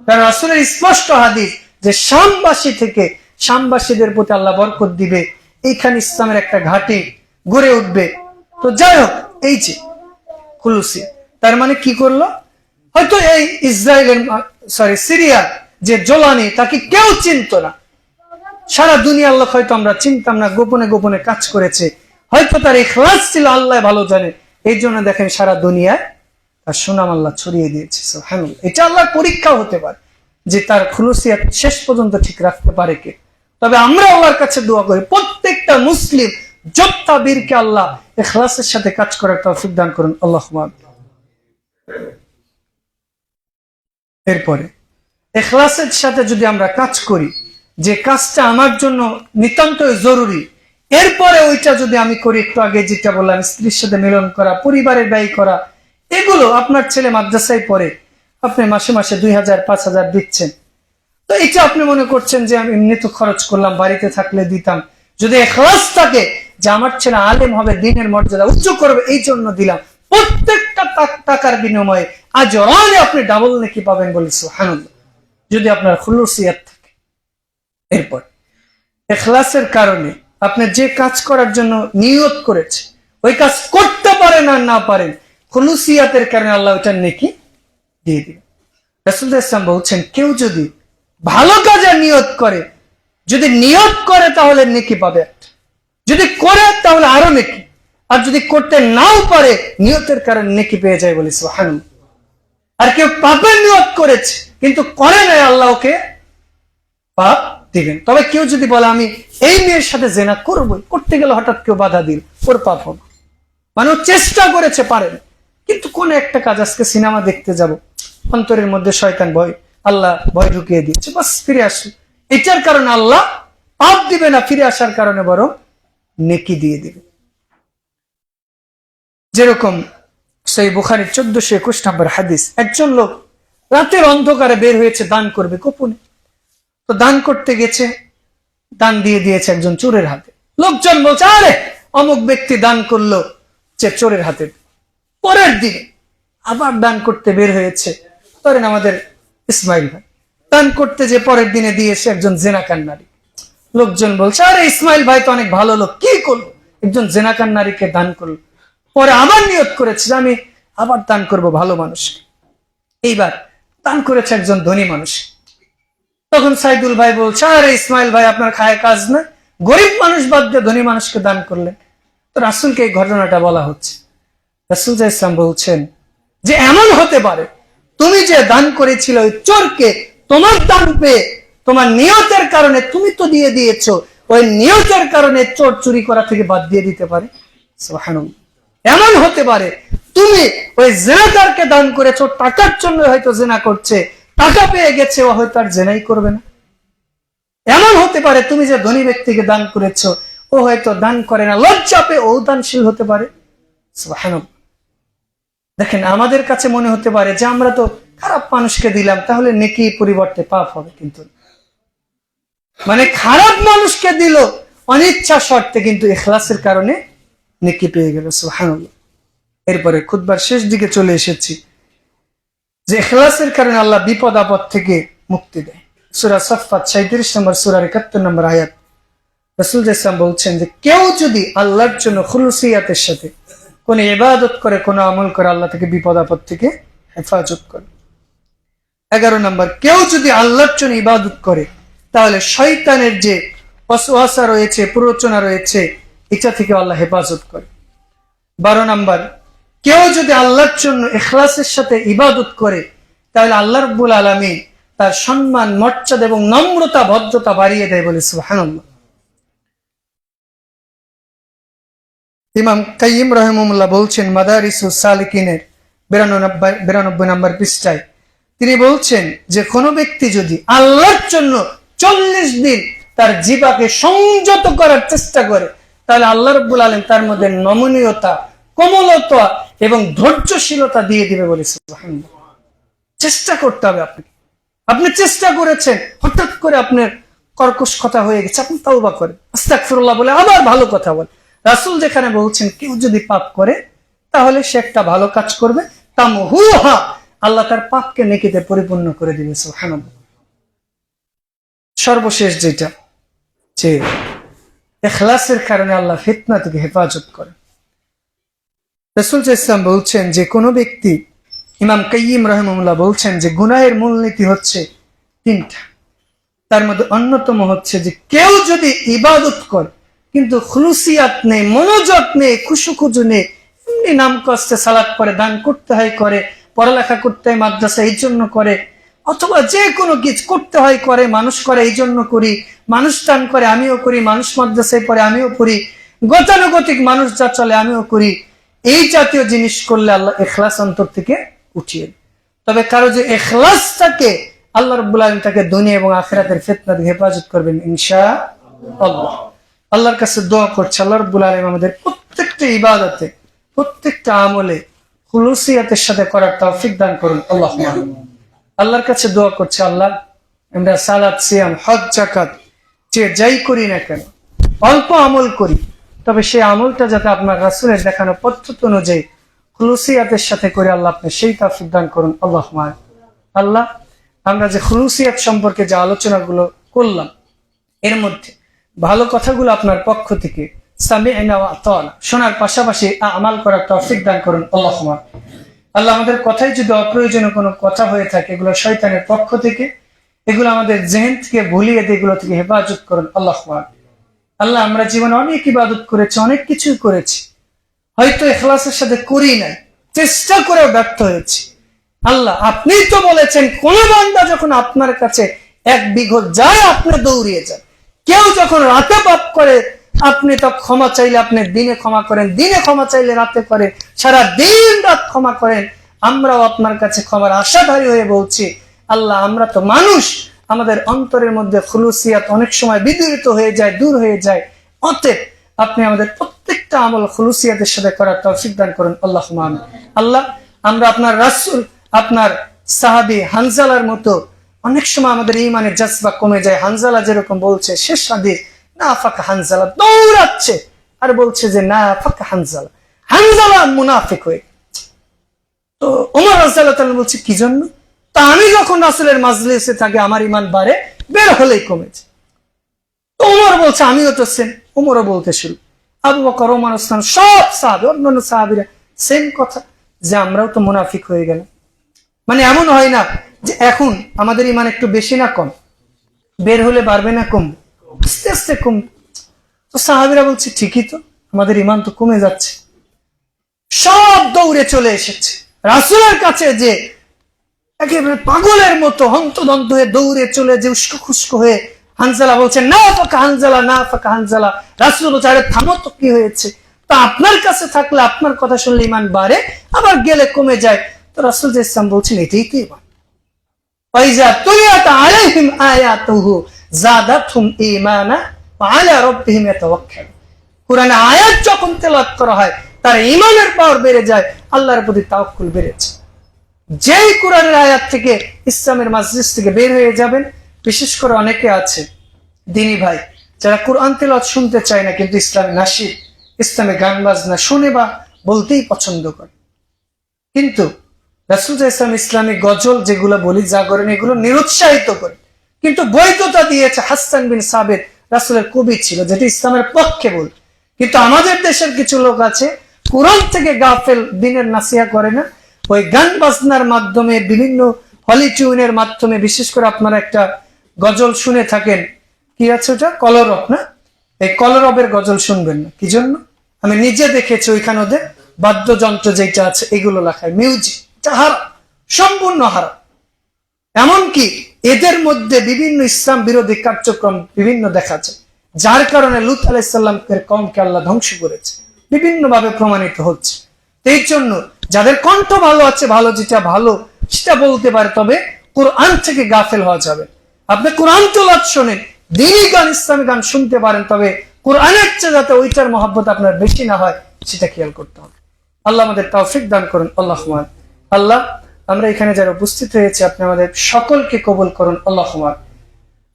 Speaker 1: কারণ রাসূলের স্পষ্ট হাদিস যে শামবাসী থেকে, শামবাসীদের প্রতি আল্লাহ বরকত দিবে, এইখানে ইসলামের একটা ঘাঁটি গড়ে উঠবে। তো যাই হোক, এই যে খুলুসিয়া, তার মানে কি করলো? হয়তো এই ইসরায়েলের সিরিয়ার যে জোলানি, তাকে কেউ চিনত না, সারা দুনিয়ার লোক হয়তো আমরা চিনতাম না, গোপনে গোপনে কাজ করেছে, হয়তো তার ইখলাস ছিল, আল্লাহ ভালো জানে, এই জন্য দেখেন সারা দুনিয়ায় তার সুনাম আল্লাহ ছড়িয়ে দিয়েছে, সুবহানাল্লাহ। এটা আল্লাহর পরীক্ষা হতে পারে যে তার খুলুসিয়াত শেষ পর্যন্ত ঠিক রাখতে পারে কে। তবে আমরা আল্লাহর কাছে দোয়া করি প্রত্যেকটা মুসলিম যোদ্ধা বীরকে আল্লাহ ইখলাসের সাথে কাজ করার তৌফিক দান করুন, আল্লাহুম্মা। এরপরে ইখলাসের সাথে যদি আমরা কাজ করি, যে কাজটা আমার জন্য নিতান্ত জরুরি, এরপরে ওইটা যদি আমি করি, একটু আগে যেটা বললাম, স্ত্রীর সাথে মিলন করা, পরিবারের ব্যয় করা, এগুলো আপনার ছেলে মাদ্রাসায় পড়ে, আপনি মাসে মাসে 2000 5000 দিচ্ছেন, তো এটা আপনি মনে করছেন যে আমি এমনি তো খরচ করলাম, বাড়িতে থাকলে দিতাম। যদি ইখলাস থাকে যে আমার ছেলে আলেম হবে, দ্বীনের মর্যাদা উঁচু করবে, এই জন্য দিলাম, প্রত্যেকটা টাকার বিনিময়ে আজরানে আপনি ডাবল নেকি পাবেন, বলি সুবহানাল্লাহ, যদি আপনার খুলুসিয়াত থাকে। এরপর ইখলাসের কারণে আপনি যে কাজ করার জন্য নিয়ত করেছে, ওই কাজ করতে পারেন আর না পারেন, খুলুসিয়াতের কারণে আল্লাহ ওইটার নেকি দিয়ে দিবেন। রাসূল ইসলাম বলছেন কেউ যদি ভালো কাজে নিয়ত করে, যদি নিয়ত করে তাহলে নেকি পাবে, যদি করে তাহলে আরো নেকি, আর যদি করতে নাও পারে নিয়তের কারণে নেকি পেয়ে যায়, বলি সুবহানাল্লাহ। আর কেউ পাপের নিয়ত করেছে কিন্তু করে নাই, আল্লাহ ওকে পাপ দিবেন। তবে কেউ যদি বলে আমি এই মেয়ের সাথে জেনা করবই, করতে গেলে হঠাৎ কেউ বাধা দিল, ওর পাপ হবে। মানে চেষ্টা করেছে, পারেন, কিন্তু কোন একটা কাজ, আজকে সিনেমা দেখতে যাব, অন্তরের মধ্যে শয়তান ভয়, আল্লাহ ভয় ঢুকিয়ে দিচ্ছে, বাস ফিরে আসে, এটার কারণে আল্লাহ পাপ দিবে না, ফিরে আসার কারণে বরং নেকি দিয়ে দিবে। যেরকম সহিহ বুখারীর 1421 নম্বর হাদিস, একজন লোক রাতের অন্ধকারে বের হয়েছে দান করবে গোপনে। তো দান করতে গেছে, দান দিয়ে দিয়েছে একজন চোরের হাতে। লোকজন বলছে, আরে অমুক ব্যক্তি দান করলো যে চোরের হাতে। পরের দিনে আবার দান করতে বের হয়েছে, ধরেন আমাদের ইসমাইল ভাই, দান করতে যে পরের দিনে দিয়েছে একজন জেনাকার নারী। লোকজন বলছে, আরে ইসমাইল ভাই তো অনেক ভালো লোক, কি করলো, একজন জেনাকার নারীকে দান করলো। পরে আবার নিয়ত করেছে যে আমি আবার দান করব ভালো মানুষকে। এইবার দান করেছে একজন ধনী মানুষ। তখন সাইদুল ভাই বলছে, আরে ইসমাইল ভাই আপনার খায় কাজ না, গরিব মানুষ বাদ দিয়ে ধনী মানুষকে দান করলেন। তো রাসূলকে এই ঘটনাটা বলা হচ্ছে। রাসূল সাল্লাল্লাহু আলাইহি ওয়াসাল্লাম বলছেন যে এমন হতে পারে তুমি যে দান করেছিলে ওই চোরকে, তোমার দান পেয়ে তোমার নিয়তের কারণে তুমি তো দিয়ে দিয়েছো, ওই নিয়তের কারণে চোর চুরি করা থেকে বাদ দিয়ে দিতে পারে। সুবহানাল্লাহ। এমন হতে পারে তুমি ওই জেনাকারকে দান করেছো, টাকার জন্য হয়তো জেনা করছে, টাকা পেয়ে গেছে, ও হয়তো আর জেনাই করবে না। এমন হতে পারে তুমি যে ধনী ব্যক্তিকে দান করেছো, ও হয়তো দান করে না, লজ্জা পেয়ে ও দানশীল হতে পারে। সুবহানাল্লাহ। দেখেন, আমাদের কাছে মনে হতে পারে যে আমরা তো খারাপ মানুষকে দিলাম, তাহলে নেকি পরিবর্তে পাপ হবে, কিন্তু মানে খারাপ মানুষকে দিল অনিচ্ছা শর্তে, কিন্তু ইখলাসের কারণে নেকি পেয়ে গেল। সুবহানাল্লাহ। এরপরে খুতবার শেষ দিকে চলে এসেছি যে ইখলাসের কারণে আল্লাহ বিপদ আপদ থেকে মুক্তি দেয়। সূরা সাফফাত 37 নম্বর সূরার 71 নম্বর আয়াত। রাসূল সাল্লাল্লাহু আলাইহি ওয়াসাল্লাম বলছেন যে কেউ যদি আল্লাহর জন্য খুলুসিয়াতের সাথে কোন ইবাদত করে, কোন আমল করে, আল্লাহ থেকে বিপদ আপদ থেকে হেফাজত করে। 11 নম্বর, কেউ যদি আল্লাহর জন্য ইবাদত করে তাহলে শয়তানের যে ওয়াসওয়াসা রয়েছে, প্ররোচনা রয়েছে, এটা থেকে আল্লাহ হেফাজত করে। 12 নম্বর, কেউ যদি আল্লাহর জন্য ইখলাসের সাথে ইবাদত করে তাহলে আল্লাহ রাব্বুল আলামিন তার সম্মান, মর্যাদা এবং নম্রতা, ভদ্রতা বাড়িয়ে দেয় বলে সুবহানাল্লাহ। ইমাম কাইয়িম রাহিমাহুল্লাহ বলছেন মাদারিসুস সালিকিনের 92 নম্বর পৃষ্ঠায়, তিনি বলছেন যে কোন ব্যক্তি যদি আল্লাহর জন্য 40 দিন তার জিহ্বাকে সংযত করার চেষ্টা করে তাহলে আল্লাহ রাব্বুল আলামিন তার মধ্যে নমনীয়তা, কোমলতা এবং ধৈর্যশীলতা দিয়ে দিবে বলে সুবহানাল্লাহ। চেষ্টা করতে হবে। আপনি চেষ্টা করেছেন, হঠাৎ করে আপনার কর্কশ কথা হয়ে গেছে, আপনি তাওবা করেন, আস্তাগফিরুল্লাহ বলে আবার ভালো কথা বলেন। রাসূল যেখানে বলছেন কেউ যদি পাপ করে তাহলে সে একটা ভালো কাজ করবে, তামহুহা, আল্লাহ তার পাপকে নেকিতে পরিপূর্ণ করে দিবে। সুবহানাল্লাহ। সর্বশেষ যেটা, যে ইখলাসের কারণে আল্লাহ ফিতনা থেকে হেফাজত করে। রাসূল সাল্লাল্লাহু আলাইহি ওয়াসাল্লাম বলছেন যে কোন ব্যক্তি, ইমাম কাইয়িম রাহিমাহুল্লাহ বলছেন যে গুনাহের মূলনীতি হচ্ছে 3টা। তার মধ্যে অন্যতম হচ্ছে যে কেউ যদি ইবাদত করে কিন্তু খুলুসিয়াত নেই, মনোযোগ নেই, খুশুখুজু নেই, এমনি নাম কষ্টে সালাত পড়ে, দান করতে হয় করে, পড়ালেখা করতে হয় মাদ্রাসা এই জন্য করে, অথবা যে কোনো কিছু করতে হয় করে, মানুষ করে এই জন্য করি, মানুষ দান করে আমিও করি, মানুষ মাদ্রাসায় পড়ে আমিও পড়ি, গতানুগতিক মানুষ যা চলে আমিও করি, এই জাতীয় জিনিস করলে আল্লাহ ইখলাস অন্তর থেকে উঠিয়ে। তবে কারো যে ইখলাস থাকে, আল্লাহ রাব্বুল আলামিন তাকে দুনিয়া এবং আখিরাতের ফিতনা থেকে হেফাজত করবেন ইনশাআল্লাহ। আল্লাহর কাছে দোয়া করছে আল্লাহ রাব্বুল আলামিন আমাদের প্রত্যেকটা ইবাদতে, প্রত্যেকটা আমলে খুলুসিয়াতের সাথে করার তৌফিক দান করুন। আল্লাহুম্মা আমিন। আল্লাহর কাছে দোয়া করছে, আল্লাহ আমরা সালাত, সিয়াম, হজ, যাকাত যে যাই করি না কেন, অল্প আমল করি, তবে সেই আমলটা যাতে আপনার রাসূলের দেখানো পদ্ধতি অনুযায়ী খুলুসিয়াতের সাথে করে আল্লাহ আপনি সেই তৌফিক দান করুন। আল্লাহুম্মা আমিন। আল্লাহ, আমরা যে খুলুসিয়াত সম্পর্কে যে আলোচনাগুলো করলাম, এর মধ্যে ভালো কথাগুলো আপনার পক্ষ থেকে সামি'না ওয়া আতা'না শোনার পাশাপাশি আমাল করার তৌফিক দান করুন। আল্লাহুম্মা। আল্লাহ, আমাদের কথাই যদি অপ্রয়োজনীয় কোনো কথা হয়ে থাকে, এগুলো শয়তানের পক্ষ থেকে, এগুলো আমাদের জেহেন থেকে ভুলিয়ে দিয়ে এগুলো থেকে হেফাজত করুন। আল্লাহুম্মা। আল্লাহ, আমরা জীবনে অনেক ইবাদত করেছি, অনেক কিছুই করেছি, হয়তো ইখলাসের সাথে করি নাই, চেষ্টা করেও ব্যর্থ হয়েছি। আল্লাহ, আপনি তো বলেছেন কোন বান্দা যখন আপনার কাছে 1 বিঘত যায় আপনি দৌড়িয়ে যান, কেউ যখন রাতে পাপ করে আপনি তো ক্ষমা চাইলে আপনি দিনে ক্ষমা করেন, দিনে ক্ষমা চাইলে রাতে করেন, সারা দিন রাত ক্ষমা করেন। আমরাও আপনার কাছে ক্ষমার আশাধারী হয়ে বলছি, আল্লাহ, আমরা তো মানুষ, আমাদের অন্তরের মধ্যে খুলুসিয়াত অনেক সময় বিদূরিত হয়ে যায়, দূর হয়ে যায়। অতএব আপনি আমাদের প্রত্যেকটা প্রত্যেকটা আমল খুলুসিয়াতের সাথে করার তৌফিক দান করুন আল্লাহুম্মা আমিন। আল্লাহ, আমরা আপনার রাসূল, আপনার সাহাবী হানজালার মতো অনেক সময় আমাদের ঈমানের জাজবা কমে যায়। হানজালা যেরকম বলছে শেষ হাদিস, না ফাকা হানজালা, দৌড়াচ্ছে আর বলছে যে না ফাকা হানজালা, হানজালা মুনাফিক হয়ে। তো ওমর রাদিয়াল্লাহু তাআলা বলছে কি জন্য? তা আমি যখন রাসূলের মাজলিসে থাকি আমার ঈমান বাড়ে, বের হলেই কমেছে। তো ওমর বলছে আমিও তো সেম। ওমরও বলতে শুরু, আবু বকর, ওমর, ওসমান, সব সাহাবী, অন্যান্য সাহাবীরা সেম কথা, যে আমরাও তো মুনাফিক হয়ে গেলাম। মানে এমন হয় না যে এখন আমাদের ঈমান একটু বেশি না কম, বের হলে বাড়বে না কম, আস্তে আস্তে কম। তো সাহাবীরা বলছে ঠিকই তো, আমাদের ঈমান তো কমে যাচ্ছে। সব দৌড়ে চলে এসেছে রাসূলের কাছে, যে একেবারে পাগলের মতো হন্তদন্ত হয়ে দৌড়ে চলে, যে উস্কো খুস্কো হয়ে হানজালা বলছে না ফাকা হানজালা, না ফাকা হানজালা। রাসূল বলছে আরে থামো তো, কি হয়েছে? তা আপনার কাছে থাকলে আপনার কথা শুনলে ঈমান বাড়ে, আবার গেলে কমে যায়। তো রাসূল ইসলাম বলছেন এটাই তো ঈমান। ওয়াইজা তুলিয়াত আলাইহিম আয়াতুহু যাদাতহুম ঈমানা ওয়া আলা রাব্বিহিম ইয়াতাওয়াক্কালুন। কুরআনে আয়াত যখন তেলাওয়াত করা হয় তার ঈমানের পাওয়ার বেড়ে যায়, আল্লাহর প্রতি তাওয়াক্কুল বেড়ে যায়। যেই কুরআনের আয়াত থেকে ইসলামের মাজলিস থেকে বের হয়ে যাবেন, বিশেষ করে অনেকে আছে দিনী ভাই যারা কুরআন তেলাওয়াত শুনতে চায় না, কিন্তু ইসলামী নাশিদ, ইসলামী গান বাজনা শুনে বা বলতেই পছন্দ করে। কিন্তু রাসূল ইসলাম ইসলামী গজল যেগুলো বলি, জাগরণ, এগুলো নিরুৎসাহিত করে, কিন্তু বৈধতা দিয়েছে। হাসান বিন সাবিত রাসূলের কবি ছিল, যেটা ইসলামের পক্ষে বল। কিন্তু আমাদের দেশের কিছু লোক আছে কোরআন থেকে গাফেল, দিনের নাসিহা করে না, ওই গান বাজনার মাধ্যমে, বিভিন্ন হলি টিউনের মাধ্যমে। বিশেষ করে আপনারা একটা গজল শুনে থাকেন, কি আছে ওটা, কলরব না? এই কলরবের গজল শুনবেন না। কি জন্য? আমি নিজে দেখেছি, ওইখানে ওদের বাদ্যযন্ত্র যেটা আছে এগুলো লেখায়, মিউজিক, হারাম, সম্পূর্ণ হারাম। এমনকি এদের মধ্যে বিভিন্ন ইসলাম বিরোধী কার্যক্রম বিভিন্ন দেখা যায়, যার কারণে লূত আলাইহিস সালামের কওমকে আল্লাহ ধ্বংস করেছে, বিভিন্ন ভাবে প্রমাণিত হচ্ছে। এই জন্য যাদের কণ্ঠ ভালো আছে, ভালো যেটা ভালো সেটা বলতে পারে, তবে কোরআন থেকে গাফেল হওয়া যাবে। আপনি কোরআন তেলাওয়াত শোনেন, দ্বীনি গান, ইসলামী গান শুনতে পারেন, তবে কোরআনের চেয়ে যাতে ওইটার মহব্বত আপনার বেশি না হয় সেটা খেয়াল করতে হবে। আল্লাহ আমাদের তৌফিক দান করুন আল্লাহুম্মা। আল্লাহ, আমরা এখানে যারা উপস্থিত হয়েছে আপনি আমাদের সকলকে কবুল করুন আল্লাহুম্মা।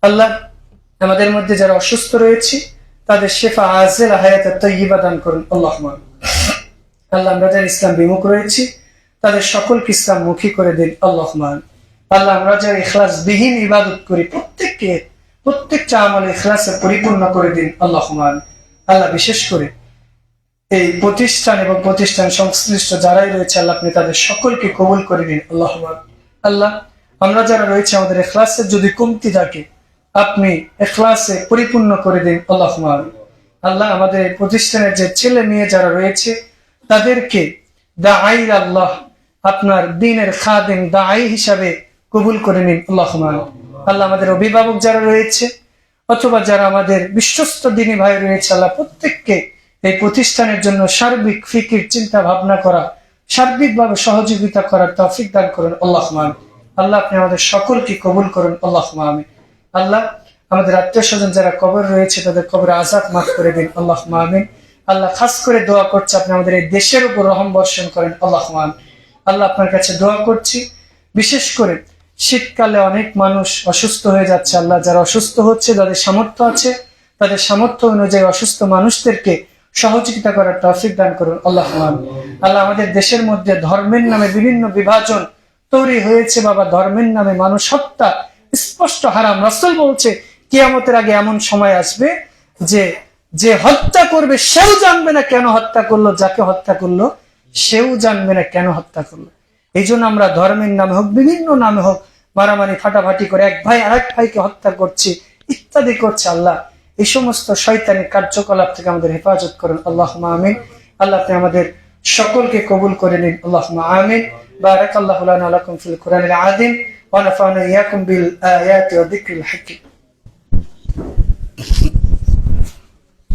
Speaker 1: আল্লাহ, আমাদের মধ্যে যারা অসুস্থ রয়েছে তাদের শিফা আজিলা হায়াত তাইয়্যিবা দান করুন আল্লাহুম্মা। আল্লাহ, আমরা যারা ইসলাম বিমুখ রয়েছি তাদের সকলকে ইসলাম মুখী করে দিন আল্লাহুম্মা। আল্লাহ, আমরা যারা ইখলাস বিহীন ইবাদত করি প্রত্যেকটা আমল ইখলাসে পরিপূর্ণ করে দিন আল্লাহুম্মা। আল্লাহ, বিশেষ করে এই প্রতিষ্ঠান এবং প্রতিষ্ঠান সংশ্লিষ্ট যারাই রয়েছে আল্লাহ, আপনি তাদের সকলকে কবুল করে দিন আল্লাহুম্মা। আল্লাহ, আমরা যারা রয়েছে আমাদের ইখলাসের যদি কমতি থাকে আপনি ইখলাসে পরিপূর্ণ করে দিন আল্লাহুম্মা। আল্লাহ, আমাদের প্রতিষ্ঠানের যে ছেলে মেয়ে যারা রয়েছে তাদেরকে দাঈ আল্লাহ, আপনার দ্বীনের খাদেম, দাঈ হিসাবে কবুল করে নিন আল্লাহুম্মা। আল্লাহ, আমাদের অভিভাবক যারা রয়েছে অথবা যারা আমাদের বিশ্বস্ত দ্বীনী ভাই রয়েছে আল্লাহ, প্রত্যেককে এই প্রতিষ্ঠানের জন্য সার্বিক ফিকির, চিন্তা ভাবনা করা, সার্বিকভাবে সহযোগিতা করার তৌফিক দান করুন আল্লাহুম্মা। আল্লাহ, আপনি আমাদের সকলকে কবুল করুন আল্লাহুম্মা আমিন। আল্লাহ, আমাদের আত্মীয় স্বজন যারা কবর রয়েছে তাদের কবরে আযাব মাফ করে দিন আল্লাহুম্মা আমিন। আল্লাহ, খাস করে দোয়া করছি আপনি আমাদের এই দেশের উপর রহম বর্ষণ করেন আল্লাহুম্মা আমিন। আল্লাহ, আপনার কাছে দোয়া করছি, বিশেষ করে শীতকালে অনেক মানুষ অসুস্থ হয়ে যাচ্ছে আল্লাহ, যারা অসুস্থ হচ্ছে যাদের সামর্থ্য আছে তাদের সামর্থ্য অনুযায়ী অসুস্থ মানুষদেরকে সহযোগিতা করার তৌফিক দান করুন আল্লাহুম্মা। আল্লাহ, আমাদের দেশের মধ্যে ধর্মের নামে বিভিন্ন বিভাজন তৈরি হয়েছে বাবা, ধর্মের নামে মানুষ হত্যা স্পষ্ট হারাম। রাসূল বলছে কিয়ামতের আগে এমন সময় আসবে যে যে হত্যা করবে সেও জানবে না কেন হত্যা করলো, যাকে হত্যা করলো সেও জানবে না কেন হত্যা করলো। এই জন্য আমরা ধর্মের নামে হোক, বিভিন্ন নামে হোক, মারামারি ফাটাফাটি করে এক ভাই আরেক ভাইকে হত্যা করছি ইত্যাদি করছে। আল্লাহ, এই সমস্ত শয়তানি কার্যকলাপ থেকে আমাদের হেফাজত করুন আল্লাহুম্মা আমিন। আল্লাহ, আপনি আমাদের সকলকে কবুল করে নিন আল্লাহুম্মা আমিন। বারাকাল্লাহু লানা ওয়া লাকুম ফিল কুরআনিল আযীম ওয়া নাফা'না ইয়াকুম বিল আয়াতি ওয়া যিকরিল হাকীম।